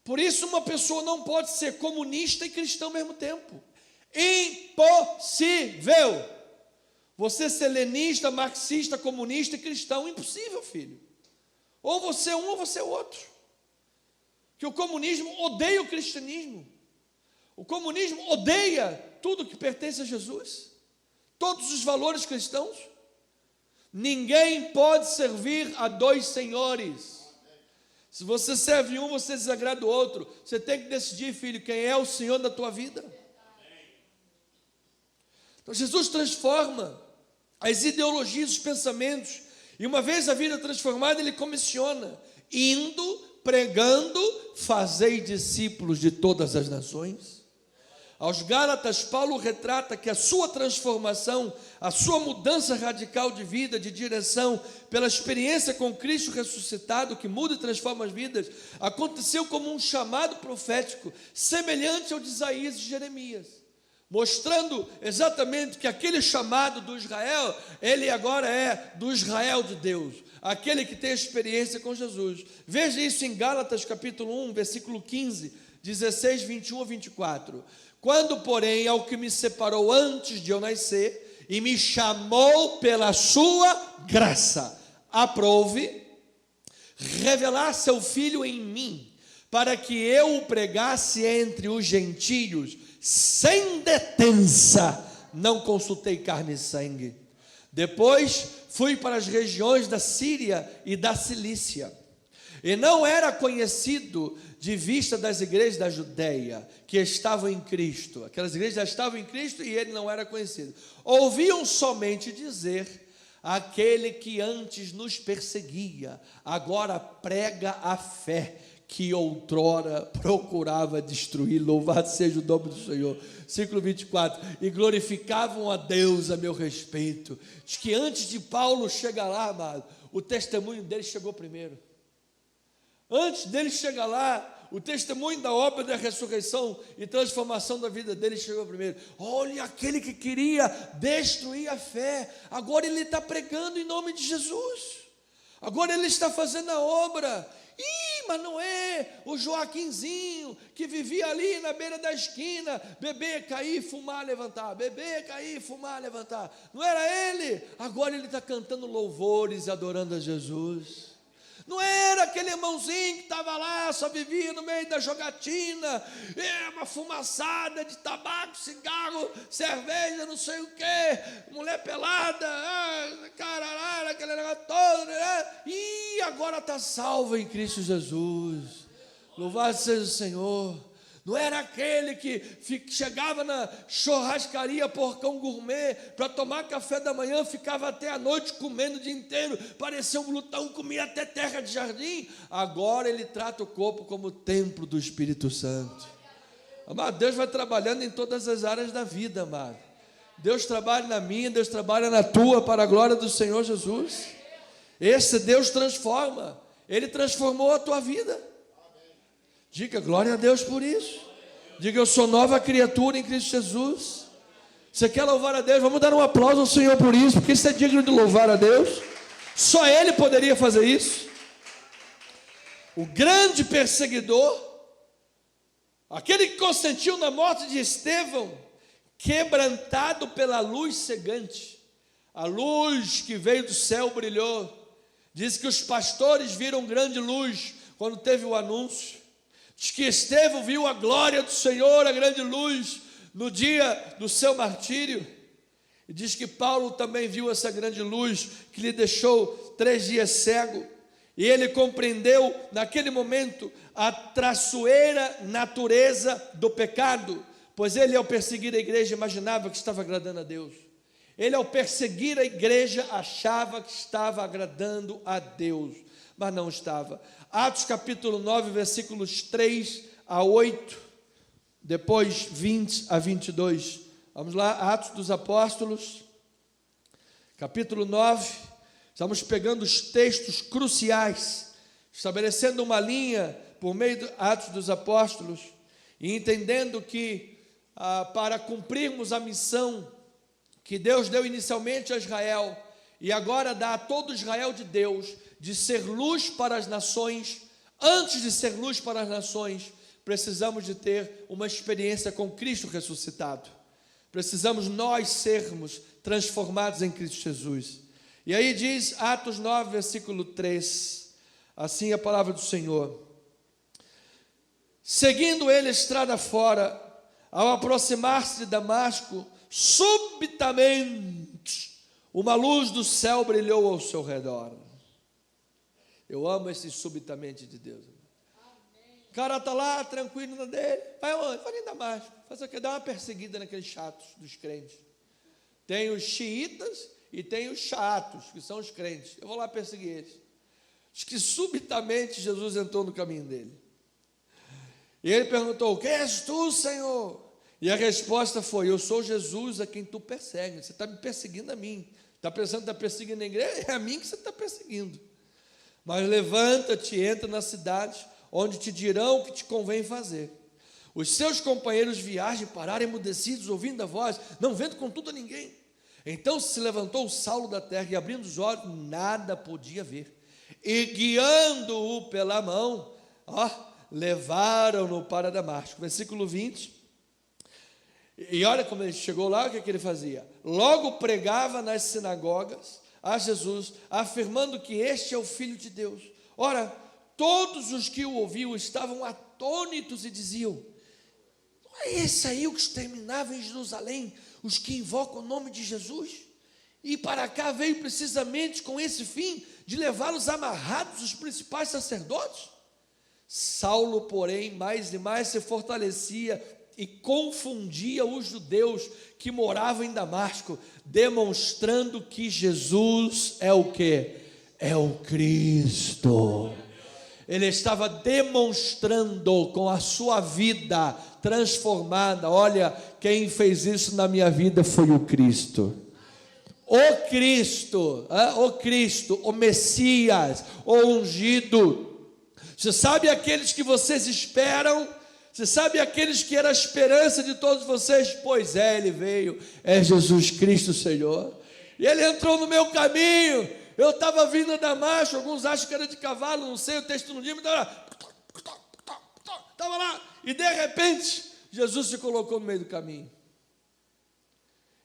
Por isso uma pessoa não pode ser comunista e cristã ao mesmo tempo. Impossível! Você ser leninista, marxista, comunista e cristão, impossível, filho. Ou você é um ou você é outro. Que o comunismo odeia o cristianismo. O comunismo odeia tudo que pertence a Jesus. Todos os valores cristãos. Ninguém pode servir a dois senhores. Se você serve um, você desagrada o outro. Você tem que decidir, filho, quem é o Senhor da tua vida. Então Jesus transforma as ideologias, os pensamentos, e uma vez a vida transformada, Ele comissiona, indo, pregando, fazei discípulos de todas as nações. Aos Gálatas, Paulo retrata que a sua transformação, a sua mudança radical de vida, de direção, pela experiência com Cristo ressuscitado, que muda e transforma as vidas, aconteceu como um chamado profético, semelhante ao de Isaías e Jeremias, mostrando exatamente que aquele chamado do Israel, ele agora é do Israel de Deus, aquele que tem experiência com Jesus. Veja isso em Gálatas capítulo 1, versículo 15, 16, 21 a 24. Quando, porém, ao que me separou antes de eu nascer, e me chamou pela sua graça, aprouve revelar seu Filho em mim, para que eu o pregasse entre os gentios, sem detença, não consultei carne e sangue. Depois fui para as regiões da Síria e da Cilícia, e não era conhecido de vista das igrejas da Judeia, que estavam em Cristo. Aquelas igrejas já estavam em Cristo e ele não era conhecido. Ouviam somente dizer: aquele que antes nos perseguia, agora prega a fé que outrora procurava destruir. Louvado seja o nome do Senhor. Versículo 24. E glorificavam a Deus a meu respeito. Diz que antes de Paulo chegar lá, amado, o testemunho dele chegou primeiro. Antes dele chegar lá, o testemunho da obra da ressurreição e transformação da vida dele chegou primeiro. Olha, aquele que queria destruir a fé, agora ele está pregando em nome de Jesus. Agora ele está fazendo a obra. Mas não é o Joaquinzinho que vivia ali na beira da esquina, beber, cair, fumar, levantar, beber, cair, fumar, levantar. Não era ele. Agora ele está cantando louvores e adorando a Jesus. Não era aquele irmãozinho que estava lá, só vivia no meio da jogatina, uma fumaçada de tabaco, cigarro, cerveja, não sei o quê, mulher pelada, caralho, aquele negócio todo, né? E agora está salvo em Cristo Jesus. Louvado seja o Senhor. Não era aquele que chegava na churrascaria Porcão Gourmet para tomar café da manhã, ficava até a noite comendo o dia inteiro, parecia um glutão, comia até terra de jardim. Agora ele trata o corpo como templo do Espírito Santo. Amado, Deus vai trabalhando em todas as áreas da vida, amado. Deus trabalha na minha, Deus trabalha na tua, para a glória do Senhor Jesus. Esse Deus transforma. Ele transformou a tua vida. Diga glória a Deus por isso. Diga, eu sou nova criatura em Cristo Jesus. Você quer louvar a Deus? Vamos dar um aplauso ao Senhor por isso, porque isso é digno de louvar a Deus. Só Ele poderia fazer isso. O grande perseguidor, aquele que consentiu na morte de Estevão, quebrantado pela luz cegante, a luz que veio do céu brilhou. Diz que os pastores viram grande luz quando teve o anúncio. Diz que Estevão viu a glória do Senhor, a grande luz, no dia do seu martírio. E diz que Paulo também viu essa grande luz, que lhe deixou 3 dias cego. E ele compreendeu, naquele momento, a traiçoeira natureza do pecado, pois ele, ao perseguir a igreja, imaginava que estava agradando a Deus. Ele, ao perseguir a igreja, achava que estava agradando a Deus, mas não estava. Atos capítulo 9, versículos 3 a 8, depois 20 a 22. Vamos lá, Atos dos Apóstolos, capítulo 9. Estamos pegando os textos cruciais, estabelecendo uma linha por meio de Atos dos Apóstolos, e entendendo que para cumprirmos a missão que Deus deu inicialmente a Israel, e agora dá a todo Israel de Deus, de ser luz para as nações, antes de ser luz para as nações, precisamos de ter uma experiência com Cristo ressuscitado. Precisamos nós sermos transformados em Cristo Jesus. E aí diz Atos 9, versículo 3, assim a palavra do Senhor: seguindo ele estrada fora, ao aproximar-se de Damasco, subitamente uma luz do céu brilhou ao seu redor. Eu amo esse subitamente de Deus. O cara está lá, tranquilo na dele. Vai onde? Vai em Damasco. Faz o que? Dá uma perseguida naqueles chatos dos crentes. Tem os xiitas e tem os chatos, que são os crentes. Eu vou lá perseguir eles. Diz que subitamente Jesus entrou no caminho dele. E ele perguntou: quem és tu, Senhor? E a resposta foi: eu sou Jesus a quem tu persegues. Você está me perseguindo a mim. Está pensando que está perseguindo a igreja? É a mim que você está perseguindo. Mas levanta-te, entra na cidade, onde te dirão o que te convém fazer. Os seus companheiros viajam e pararam emudecidos, ouvindo a voz, não vendo contudo a ninguém. Então se levantou Saulo da terra, e abrindo os olhos, nada podia ver. E guiando-o pela mão, levaram-no para Damasco. Versículo 20. E olha como ele chegou lá, o que ele fazia? Logo pregava nas sinagogas a Jesus, afirmando que este é o Filho de Deus. Ora, todos os que o ouviam estavam atônitos e diziam: não é esse aí o que exterminava em Jerusalém os que invocam o nome de Jesus? E para cá veio precisamente com esse fim de levá-los amarrados os principais sacerdotes? Saulo, porém, mais e mais se fortalecia e confundia os judeus que moravam em Damasco, demonstrando que Jesus é o quê? É o Cristo. Ele estava demonstrando com a sua vida transformada: olha, quem fez isso na minha vida foi o Cristo. O Cristo, o Messias, o ungido. Você sabe aqueles que vocês esperam? Você sabe aqueles que era a esperança de todos vocês? Pois é, ele veio, é Jesus Cristo, Senhor. E ele entrou no meu caminho. Eu estava vindo a Damasco, alguns acham que era de cavalo, não sei, o texto não diz, mas estava lá. E de repente, Jesus se colocou no meio do caminho.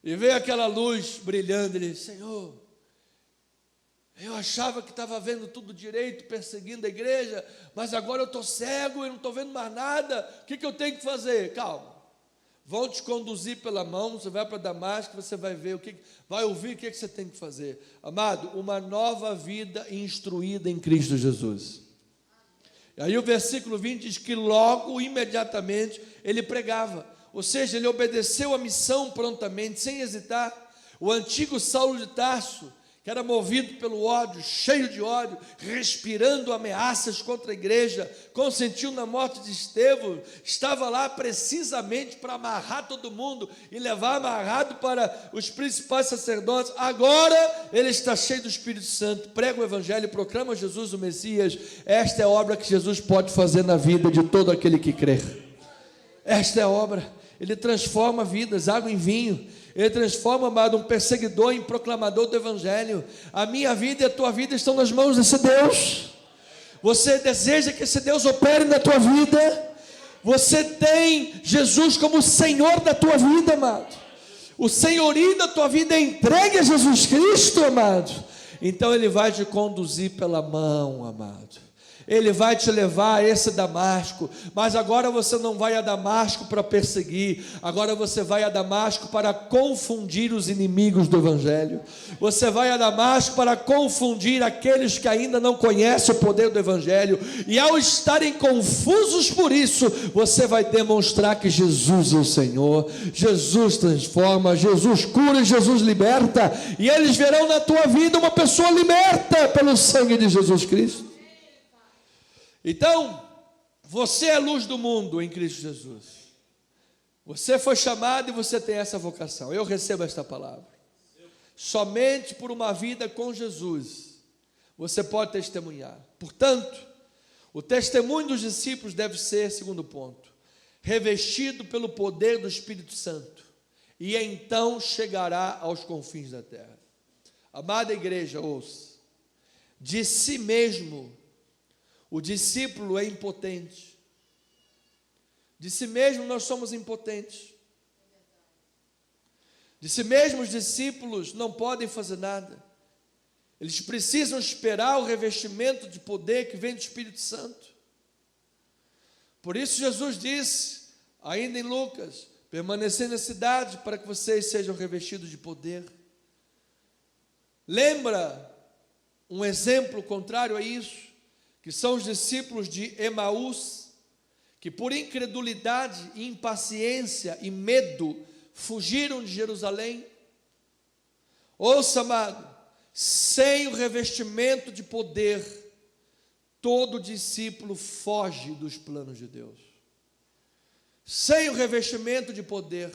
E veio aquela luz brilhando, ele disse: Senhor, eu achava que estava vendo tudo direito, perseguindo a igreja, mas agora eu estou cego e não estou vendo mais nada. O que eu tenho que fazer? Calma, vão te conduzir pela mão, você vai para Damasco, você vai ver vai ouvir o que você tem que fazer. Amado, uma nova vida instruída em Cristo Jesus. Aí o versículo 20 diz que logo, imediatamente, ele pregava. Ou seja, ele obedeceu a missão prontamente, sem hesitar. O antigo Saulo de Tarso, que era movido pelo ódio, cheio de ódio, respirando ameaças contra a igreja, consentiu na morte de Estevão, estava lá precisamente para amarrar todo mundo e levar amarrado para os principais sacerdotes. Agora ele está cheio do Espírito Santo, prega o Evangelho, proclama Jesus o Messias. Esta é a obra que Jesus pode fazer na vida de todo aquele que crer. Esta é a obra. Ele transforma vidas, água em vinho. Ele transforma, amado, um perseguidor em proclamador do Evangelho. A minha vida e a tua vida estão nas mãos desse Deus. Você deseja que esse Deus opere na tua vida? Você tem Jesus como Senhor da tua vida, amado. O senhorio da tua vida é entregue a Jesus Cristo, amado. Então Ele vai te conduzir pela mão, amado. Ele vai te levar a esse Damasco, mas agora você não vai a Damasco para perseguir, agora você vai a Damasco para confundir os inimigos do Evangelho. Você vai a Damasco para confundir aqueles que ainda não conhecem o poder do Evangelho, e ao estarem confusos por isso, você vai demonstrar que Jesus é o Senhor. Jesus transforma, Jesus cura, Jesus liberta, e eles verão na tua vida uma pessoa liberta pelo sangue de Jesus Cristo. Então, você é a luz do mundo em Cristo Jesus. Você foi chamado e você tem essa vocação. Eu recebo esta palavra. Somente por uma vida com Jesus você pode testemunhar. Portanto, o testemunho dos discípulos deve ser, segundo ponto, revestido pelo poder do Espírito Santo, e então chegará aos confins da terra. Amada igreja, ouça, de si mesmo o discípulo é impotente. De si mesmo nós somos impotentes. De si mesmo os discípulos não podem fazer nada. Eles precisam esperar o revestimento de poder que vem do Espírito Santo. Por isso Jesus disse, ainda em Lucas, permanecer na cidade para que vocês sejam revestidos de poder. Lembra um exemplo contrário a isso? Que são os discípulos de Emaús, que por incredulidade, impaciência e medo, fugiram de Jerusalém. Ouça, amado, sem o revestimento de poder, todo discípulo foge dos planos de Deus. Sem o revestimento de poder,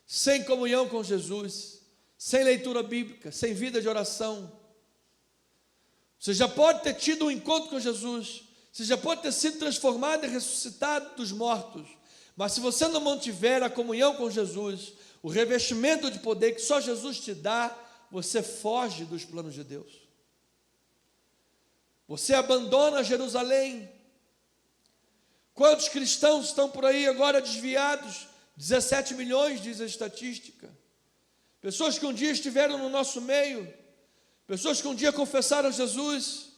sem comunhão com Jesus, sem leitura bíblica, sem vida de oração, você já pode ter tido um encontro com Jesus, você já pode ter sido transformado e ressuscitado dos mortos, mas se você não mantiver a comunhão com Jesus, o revestimento de poder que só Jesus te dá, você foge dos planos de Deus. Você abandona Jerusalém. Quantos cristãos estão por aí agora desviados? 17 milhões, diz a estatística. Pessoas que um dia estiveram no nosso meio, pessoas que um dia confessaram Jesus,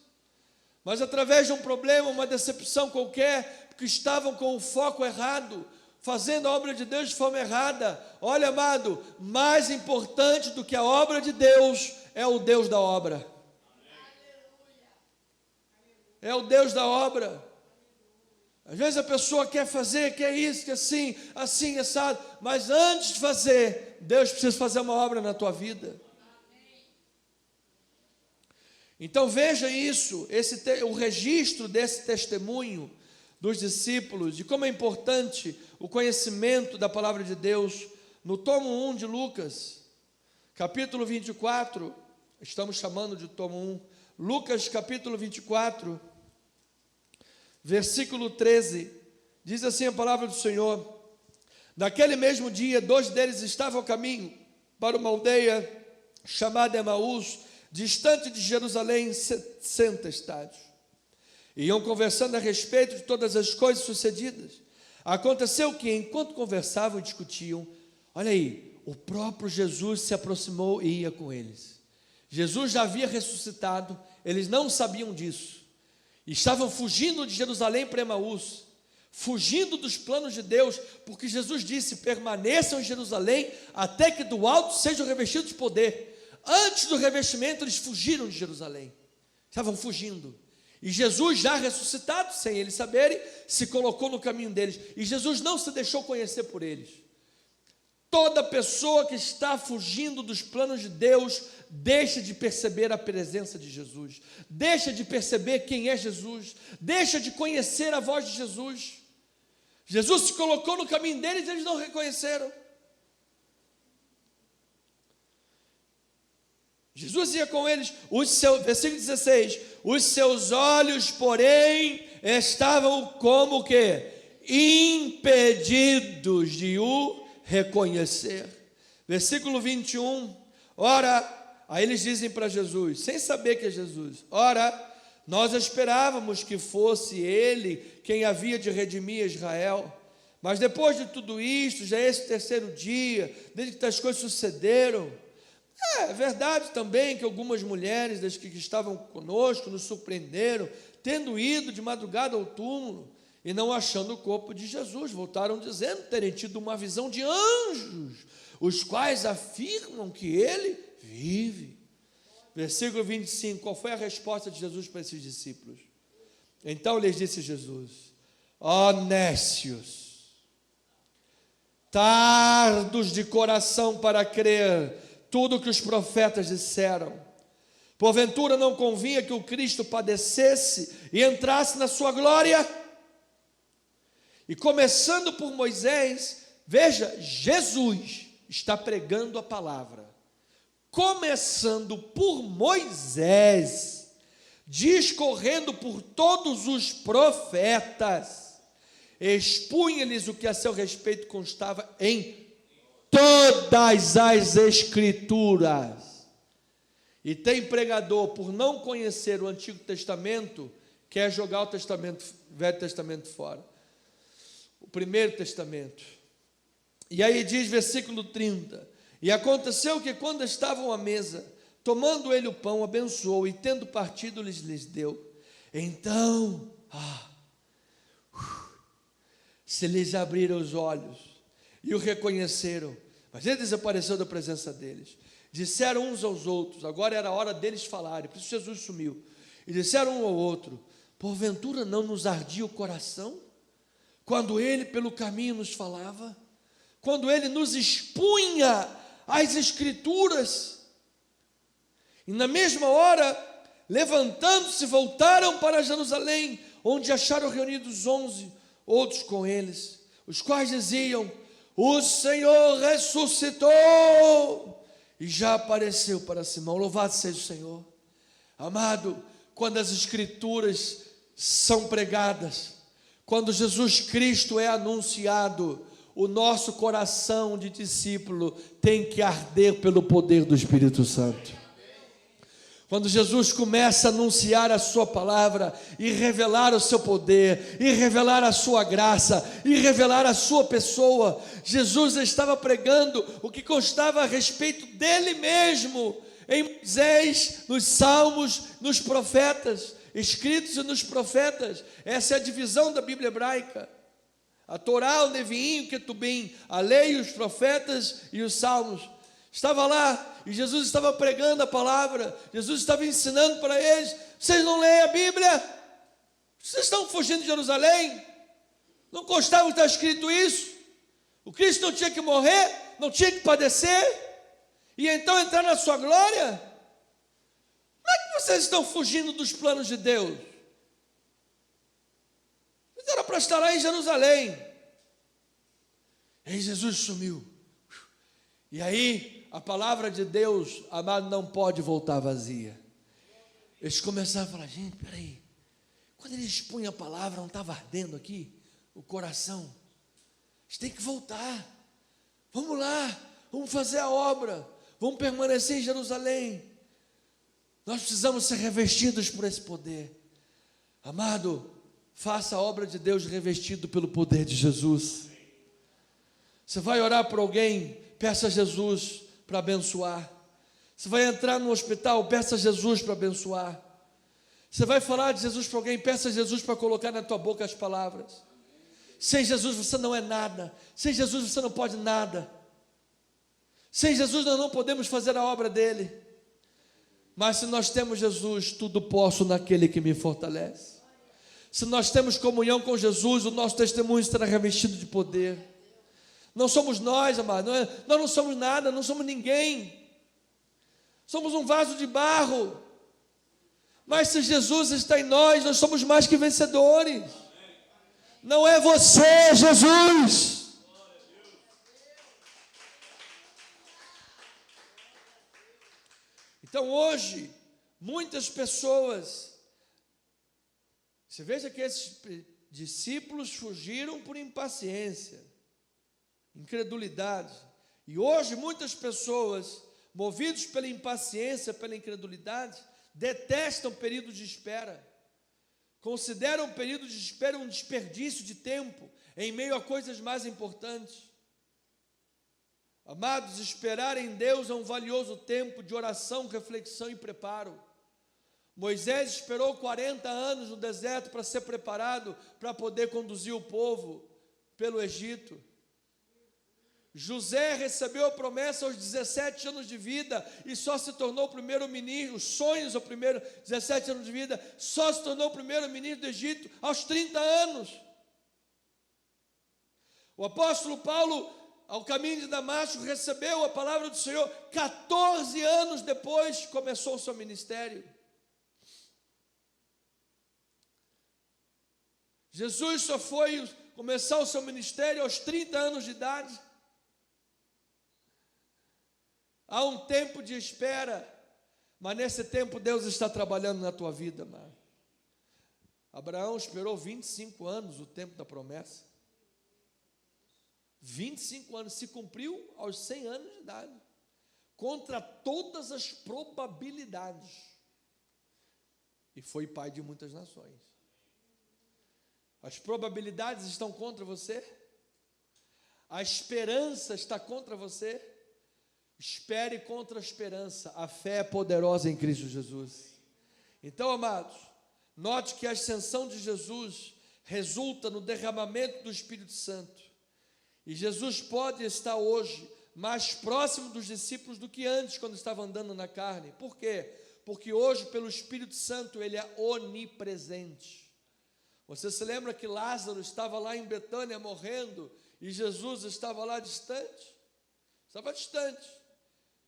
mas através de um problema, uma decepção qualquer, porque estavam com o foco errado, fazendo a obra de Deus de forma errada. Olha, amado, mais importante do que a obra de Deus é o Deus da obra. É o Deus da obra. Às vezes a pessoa quer fazer, quer isso, quer assim, assim, assado, mas antes de fazer, Deus precisa fazer uma obra na tua vida. Então veja isso, o registro desse testemunho dos discípulos, de como é importante o conhecimento da palavra de Deus, no tomo 1 de Lucas, capítulo 24, estamos chamando de tomo 1, Lucas capítulo 24, versículo 13, diz assim a palavra do Senhor: naquele mesmo dia, 2 deles estavam ao caminho para uma aldeia chamada Emaús, distante de Jerusalém 60 estádios. Iam conversando a respeito de todas as coisas sucedidas. Aconteceu que, enquanto conversavam e discutiam, olha aí, o próprio Jesus se aproximou e ia com eles. Jesus já havia ressuscitado, eles não sabiam disso. Estavam fugindo de Jerusalém para Emaús, fugindo dos planos de Deus, porque Jesus disse: permaneçam em Jerusalém até que do alto sejam revestidos de poder. Antes do revestimento, eles fugiram de Jerusalém, estavam fugindo. E Jesus, já ressuscitado, sem eles saberem, se colocou no caminho deles. E Jesus não se deixou conhecer por eles. Toda pessoa que está fugindo dos planos de Deus, deixa de perceber a presença de Jesus, deixa de perceber quem é Jesus, deixa de conhecer a voz de Jesus. Jesus se colocou no caminho deles e eles não reconheceram. Jesus ia com eles, versículo 16, os seus olhos, porém, estavam como o quê? Impedidos de o reconhecer. Versículo 21, ora, aí eles dizem para Jesus, sem saber que é Jesus, ora, nós esperávamos que fosse ele quem havia de redimir Israel, mas depois de tudo isto, já é esse terceiro dia, desde que as coisas sucederam. É verdade também que algumas mulheres das que estavam conosco nos surpreenderam, tendo ido de madrugada ao túmulo e não achando o corpo de Jesus, voltaram dizendo terem tido uma visão de anjos, os quais afirmam que ele vive. Versículo 25, qual foi a resposta de Jesus para esses discípulos? Então lhes disse Jesus, ó nécios, tardos de coração para crer tudo o que os profetas disseram. Porventura não convinha que o Cristo padecesse e entrasse na sua glória? E começando por Moisés, veja, Jesus está pregando a palavra. Começando por Moisés, discorrendo por todos os profetas, expunha-lhes o que a seu respeito constava em todas as Escrituras. E tem pregador, por não conhecer o Antigo Testamento, quer jogar o Velho Testamento fora, o Primeiro Testamento. E aí diz, versículo 30, e aconteceu que quando estavam à mesa, tomando ele o pão, abençoou, e tendo partido, lhes deu. Então, se lhes abriram os olhos, e o reconheceram, mas ele desapareceu da presença deles. Disseram uns aos outros, agora era a hora deles falarem, por isso Jesus sumiu. E disseram um ao outro, porventura não nos ardia o coração, quando ele pelo caminho nos falava, quando ele nos expunha as Escrituras? E na mesma hora, levantando-se, voltaram para Jerusalém, onde acharam reunidos 11 outros com eles, os quais diziam, o Senhor ressuscitou e já apareceu para Simão. Louvado seja o Senhor. Amado, quando as Escrituras são pregadas, quando Jesus Cristo é anunciado, o nosso coração de discípulo tem que arder pelo poder do Espírito Santo. Quando Jesus começa a anunciar a sua palavra e revelar o seu poder, e revelar a sua graça, e revelar a sua pessoa, Jesus estava pregando o que constava a respeito dele mesmo, em Moisés, nos Salmos, nos profetas, escritos nos profetas. Essa é a divisão da Bíblia hebraica. A Torá, o Neviim, o Ketubim, a lei, os profetas e os Salmos. Estava lá, e Jesus estava pregando a palavra, Jesus estava ensinando para eles. Vocês não leem a Bíblia? Vocês estão fugindo de Jerusalém? Não constava que está escrito isso? O Cristo não tinha que morrer, não tinha que padecer, e então entrar na sua glória? Como é que vocês estão fugindo dos planos de Deus? Eles eram para estar lá em Jerusalém. E Jesus sumiu. E aí, a palavra de Deus, amado, não pode voltar vazia. Eles começaram a falar, gente, peraí, quando eles expunham a palavra, não estava ardendo aqui o coração? A gente tem que voltar, vamos lá, vamos fazer a obra, vamos permanecer em Jerusalém. Nós precisamos ser revestidos por esse poder. Amado, faça a obra de Deus revestido pelo poder de Jesus. Você vai orar por alguém, peça a Jesus para abençoar. Você vai entrar no hospital, peça a Jesus para abençoar. Você vai falar de Jesus para alguém, peça a Jesus para colocar na tua boca as palavras. Sem Jesus você não é nada. Sem Jesus você não pode nada. Sem Jesus nós não podemos fazer a obra dele. Mas se nós temos Jesus, tudo posso naquele que me fortalece. Se nós temos comunhão com Jesus, o nosso testemunho estará revestido de poder. Não somos nós, amado, nós não somos nada, não somos ninguém. Somos um vaso de barro. Mas se Jesus está em nós, nós somos mais que vencedores. Não é você, é Jesus. Então hoje, muitas pessoas, você veja que esses discípulos fugiram por impaciência, incredulidade. E hoje muitas pessoas, movidos pela impaciência, pela incredulidade, detestam o período de espera. Consideram o período de espera um desperdício de tempo em meio a coisas mais importantes. Amados, esperar em Deus é um valioso tempo de oração, reflexão e preparo. Moisés esperou 40 anos no deserto para ser preparado para poder conduzir o povo pelo Egito. José recebeu a promessa aos 17 anos de vida e só se tornou primeiro-ministro, os sonhos ao primeiro 17 anos de vida, só se tornou primeiro-ministro do Egito aos 30 anos. O apóstolo Paulo, ao caminho de Damasco, recebeu a palavra do Senhor, 14 anos depois começou o seu ministério. Jesus só foi começar o seu ministério aos 30 anos de idade. Há um tempo de espera, mas nesse tempo Deus está trabalhando na tua vida, mano. Abraão esperou 25 anos, o tempo da promessa. 25 anos, se cumpriu aos 100 anos de idade, contra todas as probabilidades, e foi pai de muitas nações. As probabilidades estão contra você? A esperança está contra você? Espere contra a esperança. A fé é poderosa em Cristo Jesus. Então, amados, note que a ascensão de Jesus resulta no derramamento do Espírito Santo. E Jesus pode estar hoje mais próximo dos discípulos do que antes, quando estava andando na carne. Por quê? Porque hoje, pelo Espírito Santo, Ele é onipresente. Você se lembra que Lázaro estava lá em Betânia morrendo e Jesus estava lá distante? Estava distante.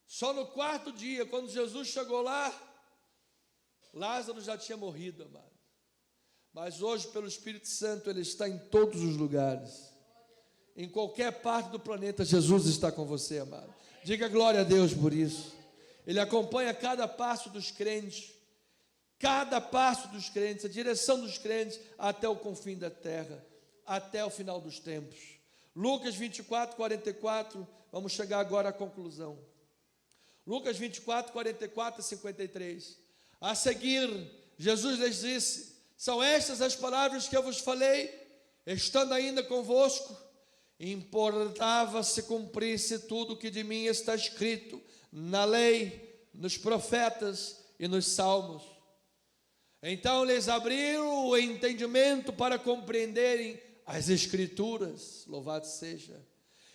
Só no quarto dia, quando Jesus chegou lá, Lázaro já tinha morrido, amado. Mas hoje, pelo Espírito Santo, Ele está em todos os lugares. Em qualquer parte do planeta, Jesus está com você, amado. Diga glória a Deus por isso. Ele acompanha cada passo dos crentes, a direção dos crentes, até o confim da terra, até o final dos tempos. Lucas 24, 44, vamos chegar agora à conclusão. Lucas 24, 44 a 53. A seguir, Jesus lhes disse: são estas as palavras que eu vos falei, estando ainda convosco. Importava se cumprisse tudo o que de mim está escrito na lei, nos profetas e nos salmos. Então lhes abriram o entendimento para compreenderem as Escrituras, louvado seja.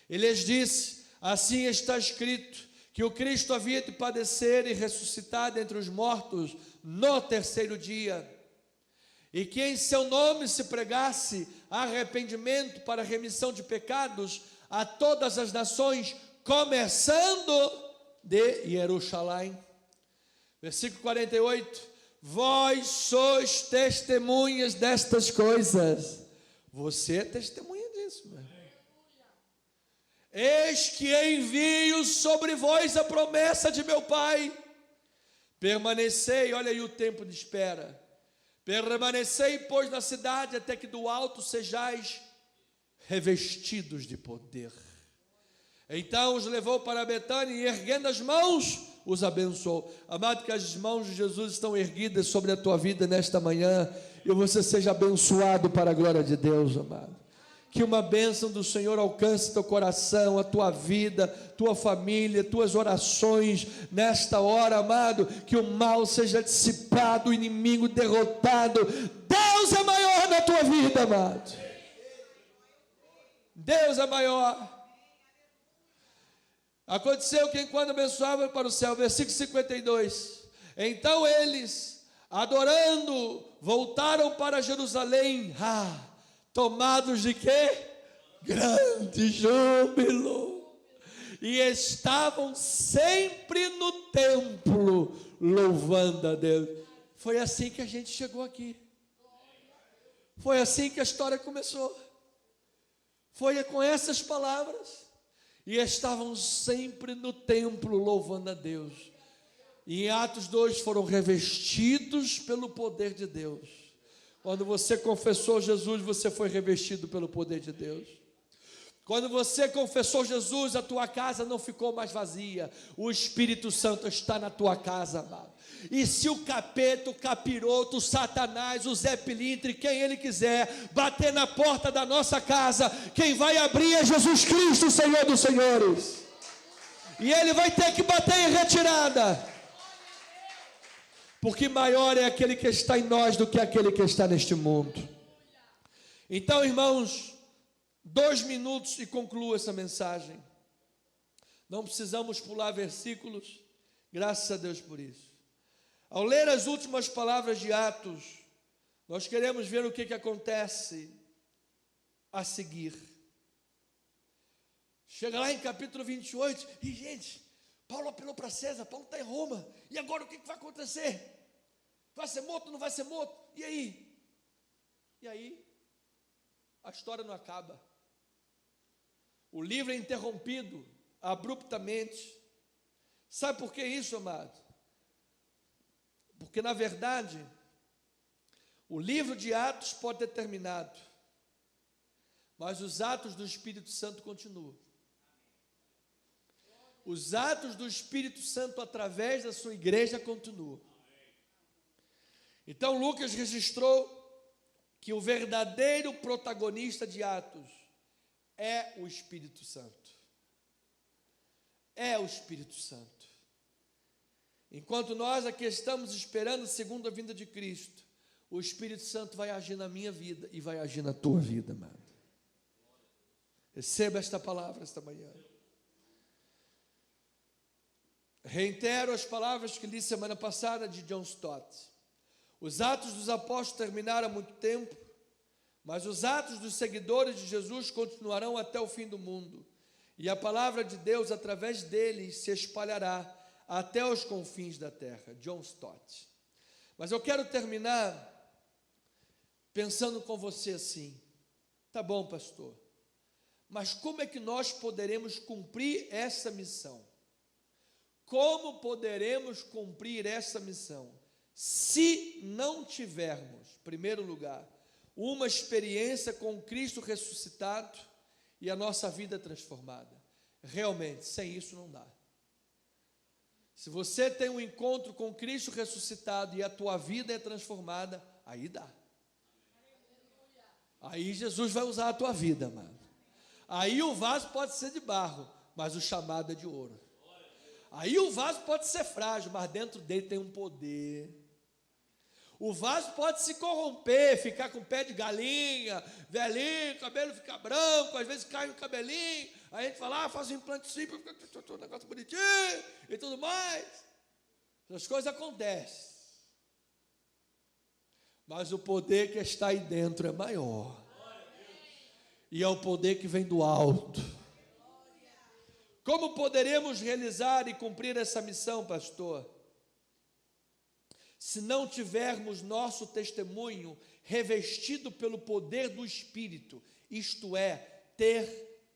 E lhes disse: assim está escrito, que o Cristo havia de padecer e ressuscitar dentre os mortos no terceiro dia, e que em seu nome se pregasse arrependimento para remissão de pecados a todas as nações, começando de Jerusalém. Versículo 48, vós sois testemunhas destas coisas. Você é testemunha disso, meu irmão. Eis que envio sobre vós a promessa de meu Pai. Permanecei, olha aí o tempo de espera. Permanecei, pois, na cidade, até que do alto sejais revestidos de poder. Então os levou para Betânia e, erguendo as mãos, os abençoou. Amado, que as mãos de Jesus estão erguidas sobre a tua vida nesta manhã, e você seja abençoado para a glória de Deus, amado. Que uma bênção do Senhor alcance teu coração, a tua vida, tua família, tuas orações nesta hora, amado. Que o mal seja dissipado, o inimigo derrotado. Deus é maior na tua vida, amado. Deus é maior. Aconteceu que enquanto abençoava para o céu, versículo 52, Então eles, adorando, voltaram para Jerusalém, tomados de quê? Grande júbilo. E estavam sempre no templo, louvando a Deus. Foi assim que a gente chegou aqui. Foi assim que a história começou. Foi com essas palavras. E estavam sempre no templo, louvando a Deus. E em Atos 2 foram revestidos pelo poder de Deus. Quando você confessou Jesus, você foi revestido pelo poder de Deus. Quando você confessou Jesus, a tua casa não ficou mais vazia. O Espírito Santo está na tua casa, amado. E se o capeta, o capiroto, o Satanás, o Zé Pilintre, quem ele quiser, bater na porta da nossa casa, quem vai abrir é Jesus Cristo, Senhor dos Senhores. E ele vai ter que bater em retirada. Porque maior é aquele que está em nós do que aquele que está neste mundo. Então, irmãos, 2 minutos e concluo essa mensagem. Não precisamos pular versículos, graças a Deus por isso. Ao ler as últimas palavras de Atos, nós queremos ver o que acontece a seguir. Chega lá em capítulo 28, e gente, Paulo apelou para César, Paulo está em Roma, e agora o que vai acontecer? Vai ser morto ou não vai ser morto? E aí? E aí, a história não acaba. O livro é interrompido abruptamente. Sabe por que isso, amado? Porque, na verdade, o livro de Atos pode ter terminado, mas os atos do Espírito Santo continuam. Os atos do Espírito Santo através da sua igreja continuam. Então, Lucas registrou que o verdadeiro protagonista de Atos é o Espírito Santo. É o Espírito Santo. Enquanto nós aqui estamos esperando a segunda vinda de Cristo, o Espírito Santo vai agir na minha vida e vai agir na tua vida, amado. Receba esta palavra esta manhã. Reitero as palavras que li semana passada de John Stott. Os atos dos apóstolos terminaram há muito tempo, mas os atos dos seguidores de Jesus continuarão até o fim do mundo. E a palavra de Deus, através deles, se espalhará até os confins da terra. John Stott. Mas eu quero terminar pensando com você assim. Tá bom, pastor, mas como é que nós poderemos cumprir essa missão? Como poderemos cumprir essa missão se não tivermos, em primeiro lugar, uma experiência com Cristo ressuscitado e a nossa vida transformada? Realmente, sem isso não dá. Se você tem um encontro com Cristo ressuscitado e a tua vida é transformada, aí dá. Aí Jesus vai usar a tua vida, mano. Aí o vaso pode ser de barro, mas o chamado é de ouro. Aí o vaso pode ser frágil, mas dentro dele tem um poder. O vaso pode se corromper, ficar com pé de galinha, velhinho, cabelo fica branco, às vezes cai o cabelinho, aí a gente fala, faz um implante simples, um negócio bonitinho e tudo mais. Essas coisas acontecem. Mas o poder que está aí dentro é maior. E é o poder que vem do alto. Como poderemos realizar e cumprir essa missão, pastor? Se não tivermos nosso testemunho revestido pelo poder do Espírito, isto é,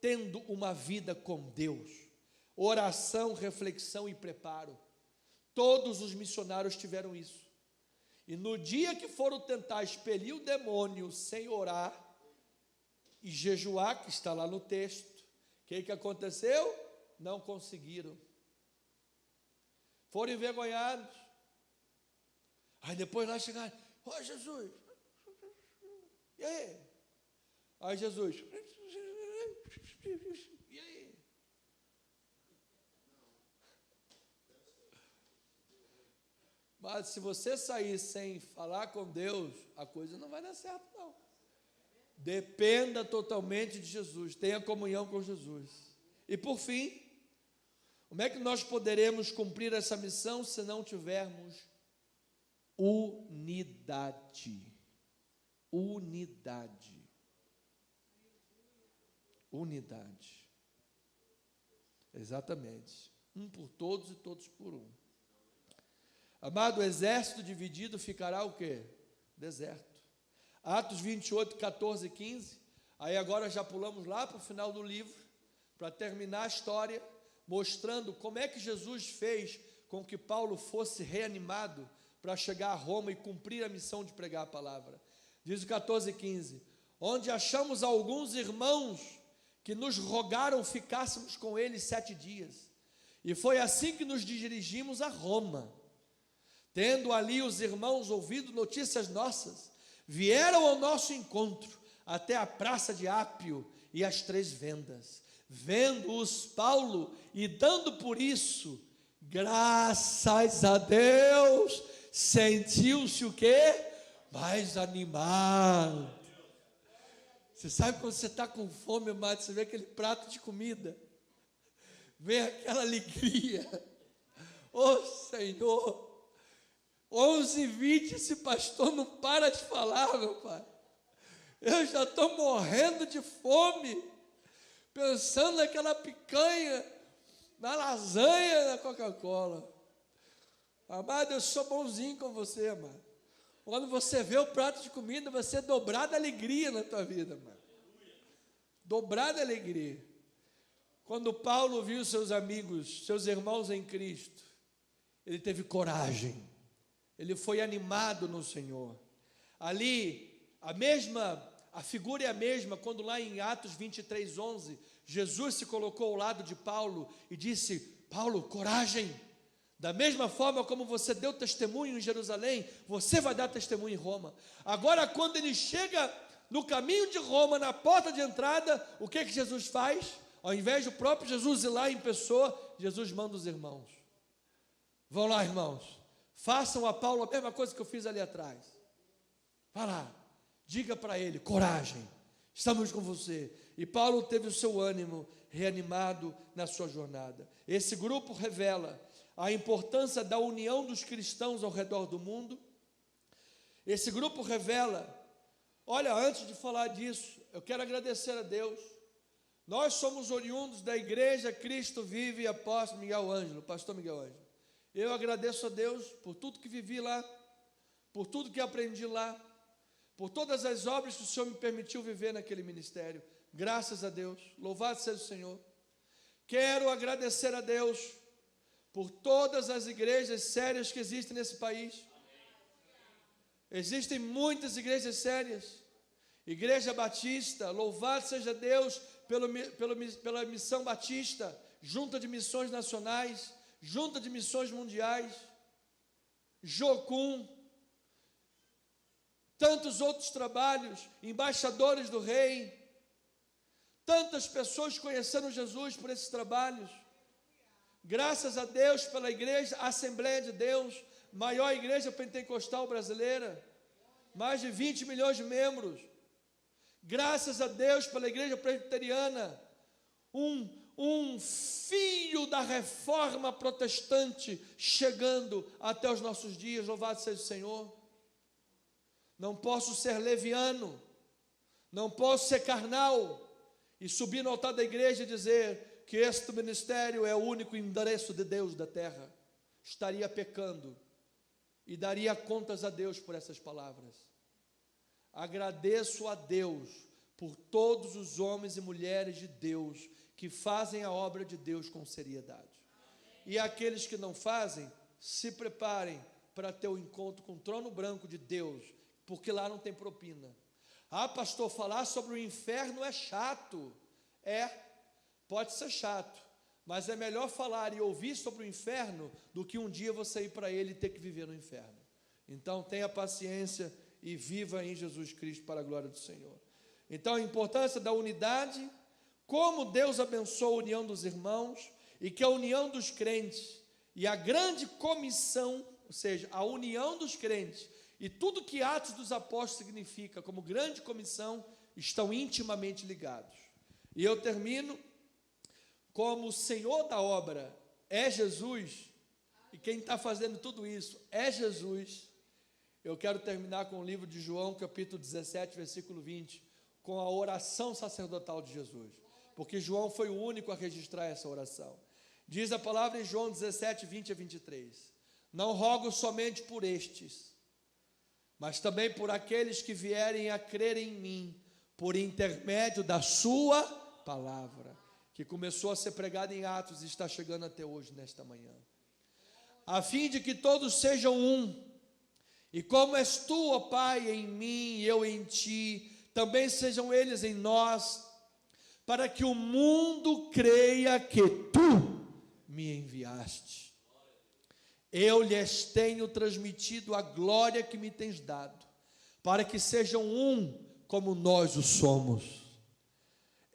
tendo uma vida com Deus, oração, reflexão e preparo. Todos os missionários tiveram isso. E no dia que foram tentar expelir o demônio sem orar e jejuar, que está lá no texto, o que aconteceu? Não conseguiram. Foram envergonhados. Aí depois lá chegaram, Jesus, e aí? Aí Jesus, e aí? Mas se você sair sem falar com Deus, a coisa não vai dar certo não. Dependa totalmente de Jesus, tenha comunhão com Jesus. E por fim, como é que nós poderemos cumprir essa missão se não tivermos unidade. Unidade. Unidade. Exatamente. Um por todos e todos por um. Amado, o exército dividido ficará o quê? Deserto. Atos 28, 14 e 15. Aí agora já pulamos lá para o final do livro, para terminar a história, mostrando como é que Jesus fez com que Paulo fosse reanimado para chegar a Roma e cumprir a missão de pregar a palavra. Diz o 14 e 15. Onde achamos alguns irmãos que nos rogaram ficássemos com eles 7 dias. E foi assim que nos dirigimos a Roma. Tendo ali os irmãos ouvido notícias nossas, vieram ao nosso encontro até a praça de Ápio e as 3 vendas. Vendo-os Paulo e dando por isso, graças a Deus, sentiu-se o quê? Mais animado. Você sabe quando você está com fome, amado, você vê aquele prato de comida, vem aquela alegria. Ô Senhor, 11h20, esse pastor não para de falar, meu pai. Eu já estou morrendo de fome, pensando naquela picanha, na lasanha, na Coca-Cola. Amado, eu sou bonzinho com você, amado. Quando você vê o prato de comida, você é dobrada alegria na tua vida, amado. Dobrada alegria. Quando Paulo viu seus amigos, seus irmãos em Cristo, ele teve coragem. Ele foi animado no Senhor. Ali, a figura é a mesma, quando lá em Atos 23, 11, Jesus se colocou ao lado de Paulo e disse: Paulo, coragem, da mesma forma como você deu testemunho em Jerusalém, você vai dar testemunho em Roma. Agora, quando ele chega no caminho de Roma, na porta de entrada, o que Jesus faz? Ao invés do próprio Jesus ir lá em pessoa, Jesus manda os irmãos. Vão lá, irmãos, façam a Paulo a mesma coisa que eu fiz ali atrás. Vá lá, diga para ele, coragem, estamos com você. E Paulo teve o seu ânimo reanimado na sua jornada. Esse grupo revela a importância da união dos cristãos ao redor do mundo. Esse grupo revela, olha, antes de falar disso, eu quero agradecer a Deus. Nós somos oriundos da Igreja Cristo Vive Apóstolo Miguel Ângelo, pastor Miguel Ângelo. Eu agradeço a Deus por tudo que vivi lá, por tudo que aprendi lá, por todas as obras que o Senhor me permitiu viver naquele ministério. Graças a Deus, louvado seja o Senhor. Quero agradecer a Deus por todas as igrejas sérias que existem nesse país. Existem muitas igrejas sérias. Igreja Batista, louvado seja Deus pela Missão Batista, Junta de Missões Nacionais, Junta de Missões Mundiais, Jocum, tantos outros trabalhos, embaixadores do Rei, tantas pessoas conheceram Jesus por esses trabalhos. Graças a Deus pela igreja Assembleia de Deus, maior igreja pentecostal brasileira, mais de 20 milhões de membros. Graças a Deus pela igreja presbiteriana, um filho da reforma protestante chegando até os nossos dias. Louvado seja o Senhor. Não posso ser leviano, não posso ser carnal e subir no altar da igreja e dizer que este ministério é o único endereço de Deus da terra. Estaria pecando e daria contas a Deus por essas palavras. Agradeço a Deus por todos os homens e mulheres de Deus que fazem a obra de Deus com seriedade. E aqueles que não fazem, se preparem para ter o encontro com o trono branco de Deus, porque lá não tem propina. Ah, pastor, falar sobre o inferno é chato. Pode ser chato, mas é melhor falar e ouvir sobre o inferno do que um dia você ir para ele e ter que viver no inferno. Então tenha paciência e viva em Jesus Cristo para a glória do Senhor. Então a importância da unidade, como Deus abençoa a união dos irmãos, e que a união dos crentes e a grande comissão, ou seja, a união dos crentes e tudo que Atos dos Apóstolos significa como grande comissão, estão intimamente ligados. E eu termino, como o Senhor da obra é Jesus, e quem está fazendo tudo isso é Jesus, Eu quero terminar com o livro de João, capítulo 17, versículo 20, com a oração sacerdotal de Jesus, porque João foi o único a registrar essa oração. Diz a palavra em João 17, 20 a 23: não rogo somente por estes, mas também por aqueles que vierem a crer em mim, por intermédio da sua palavra, que começou a ser pregada em Atos e está chegando até hoje, nesta manhã, a fim de que todos sejam um, e como és tu, ó Pai, em mim e eu em ti, também sejam eles em nós, para que o mundo creia que tu me enviaste. Eu lhes tenho transmitido a glória que me tens dado, para que sejam um como nós o somos.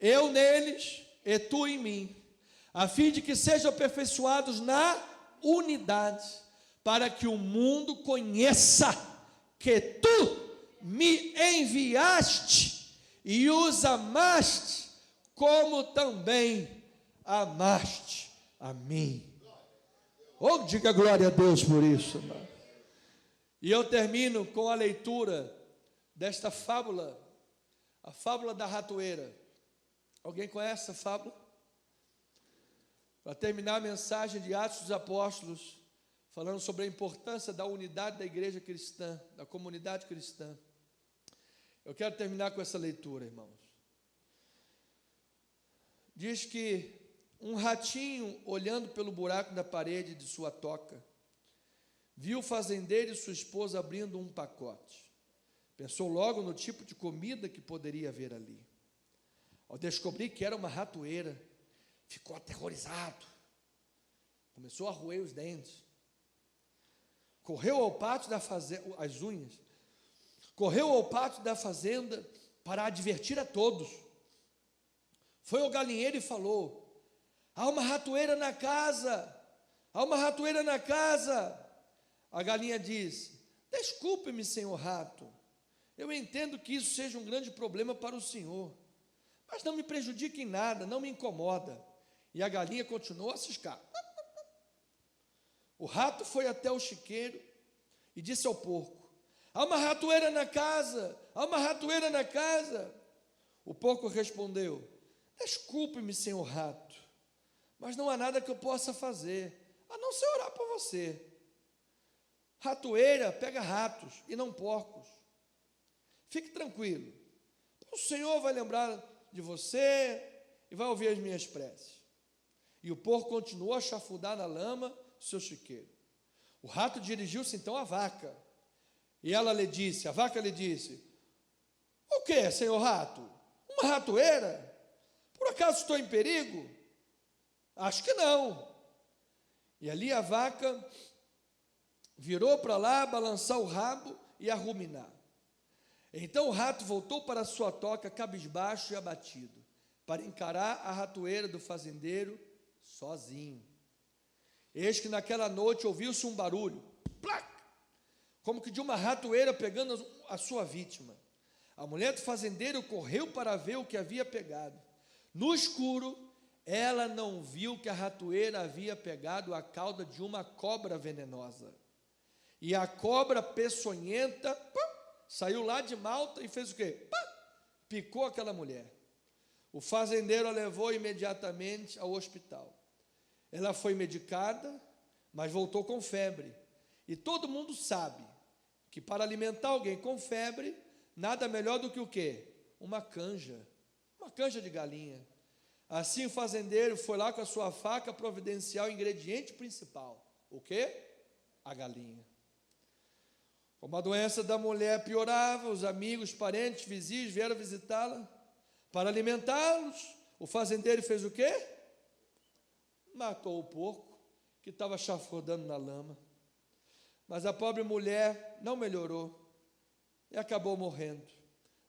Eu neles e tu em mim, a fim de que sejam aperfeiçoados na unidade, para que o mundo conheça que tu me enviaste e os amaste, como também amaste a mim. Oh, diga glória a Deus por isso, irmão. E eu termino com a leitura desta fábula, a fábula da ratoeira. Alguém conhece essa fábula? Para terminar a mensagem de Atos dos Apóstolos, falando sobre a importância da unidade da igreja cristã, da comunidade cristã. Eu quero terminar com essa leitura, irmãos. Diz que um ratinho, olhando pelo buraco da parede de sua toca, viu o fazendeiro e sua esposa abrindo um pacote. Pensou logo no tipo de comida que poderia haver ali. Ao descobrir que era uma ratoeira, ficou aterrorizado. Começou a roer os dentes. Correu ao pátio da fazenda, as unhas. Correu ao pátio da fazenda para advertir a todos. Foi ao galinheiro e falou: há uma ratoeira na casa, há uma ratoeira na casa. A galinha disse: desculpe-me, senhor rato, eu entendo que isso seja um grande problema para o senhor, mas não me prejudique em nada, não me incomoda. E a galinha continuou a ciscar. O rato foi até o chiqueiro e disse ao porco: há uma ratoeira na casa, há uma ratoeira na casa. O porco respondeu: desculpe-me, senhor rato, mas não há nada que eu possa fazer, a não ser orar por você. Ratoeira pega ratos e não porcos. Fique tranquilo, o Senhor vai lembrar de você e vai ouvir as minhas preces. E o porco continuou a chafurdar na lama seu chiqueiro. O rato dirigiu-se então à vaca, e ela lhe disse, a vaca lhe disse: o que, senhor rato? Uma ratoeira? Por acaso estou em perigo? Acho que não. E ali a vaca virou para lá, balançar o rabo e a ruminar. Então o rato voltou para a sua toca, cabisbaixo e abatido, para encarar a ratoeira do fazendeiro sozinho. Eis que naquela noite ouviu-se um barulho, plac, como que de uma ratoeira pegando a sua vítima. A mulher do fazendeiro correu para ver o que havia pegado. No escuro, ela não viu que a ratoeira havia pegado a cauda de uma cobra venenosa. E a cobra peçonhenta saiu lá de Malta e fez o quê? Picou aquela mulher. O fazendeiro a levou imediatamente ao hospital. Ela foi medicada, mas voltou com febre. E todo mundo sabe que para alimentar alguém com febre, nada melhor do que o quê? Uma canja de galinha. Assim o fazendeiro foi lá com a sua faca providenciar o ingrediente principal. O quê? A galinha. Como a doença da mulher piorava, os amigos, parentes, vizinhos vieram visitá-la para alimentá-los. O fazendeiro fez o quê? Matou o porco que estava chafurdando na lama. Mas a pobre mulher não melhorou e acabou morrendo.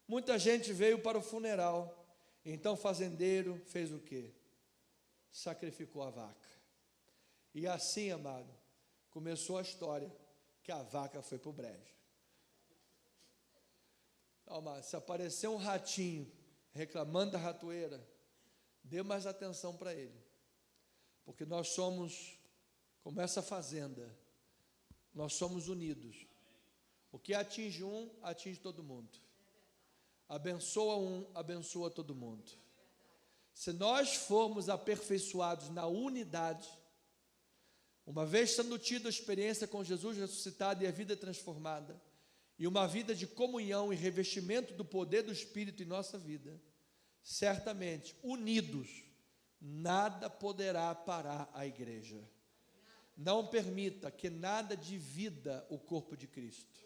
Muita gente veio para o funeral. Então o fazendeiro fez o quê? Sacrificou a vaca. E assim, amado, começou a história que a vaca foi para o brejo. Amado, se aparecer um ratinho reclamando da ratoeira, dê mais atenção para ele. Porque nós somos como essa fazenda. Nós somos unidos. O que atinge um, atinge todo mundo. Abençoa um, abençoa todo mundo. Se nós formos aperfeiçoados na unidade, uma vez tendo tido a experiência com Jesus ressuscitado e a vida transformada, e uma vida de comunhão e revestimento do poder do Espírito em nossa vida, certamente, unidos, nada poderá parar a igreja. Não permita que nada divida o corpo de Cristo.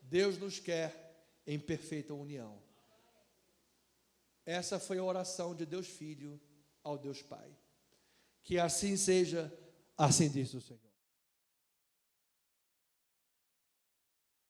Deus nos quer em perfeita união. Essa foi a oração de Deus Filho ao Deus Pai. Que assim seja, assim diz o Senhor.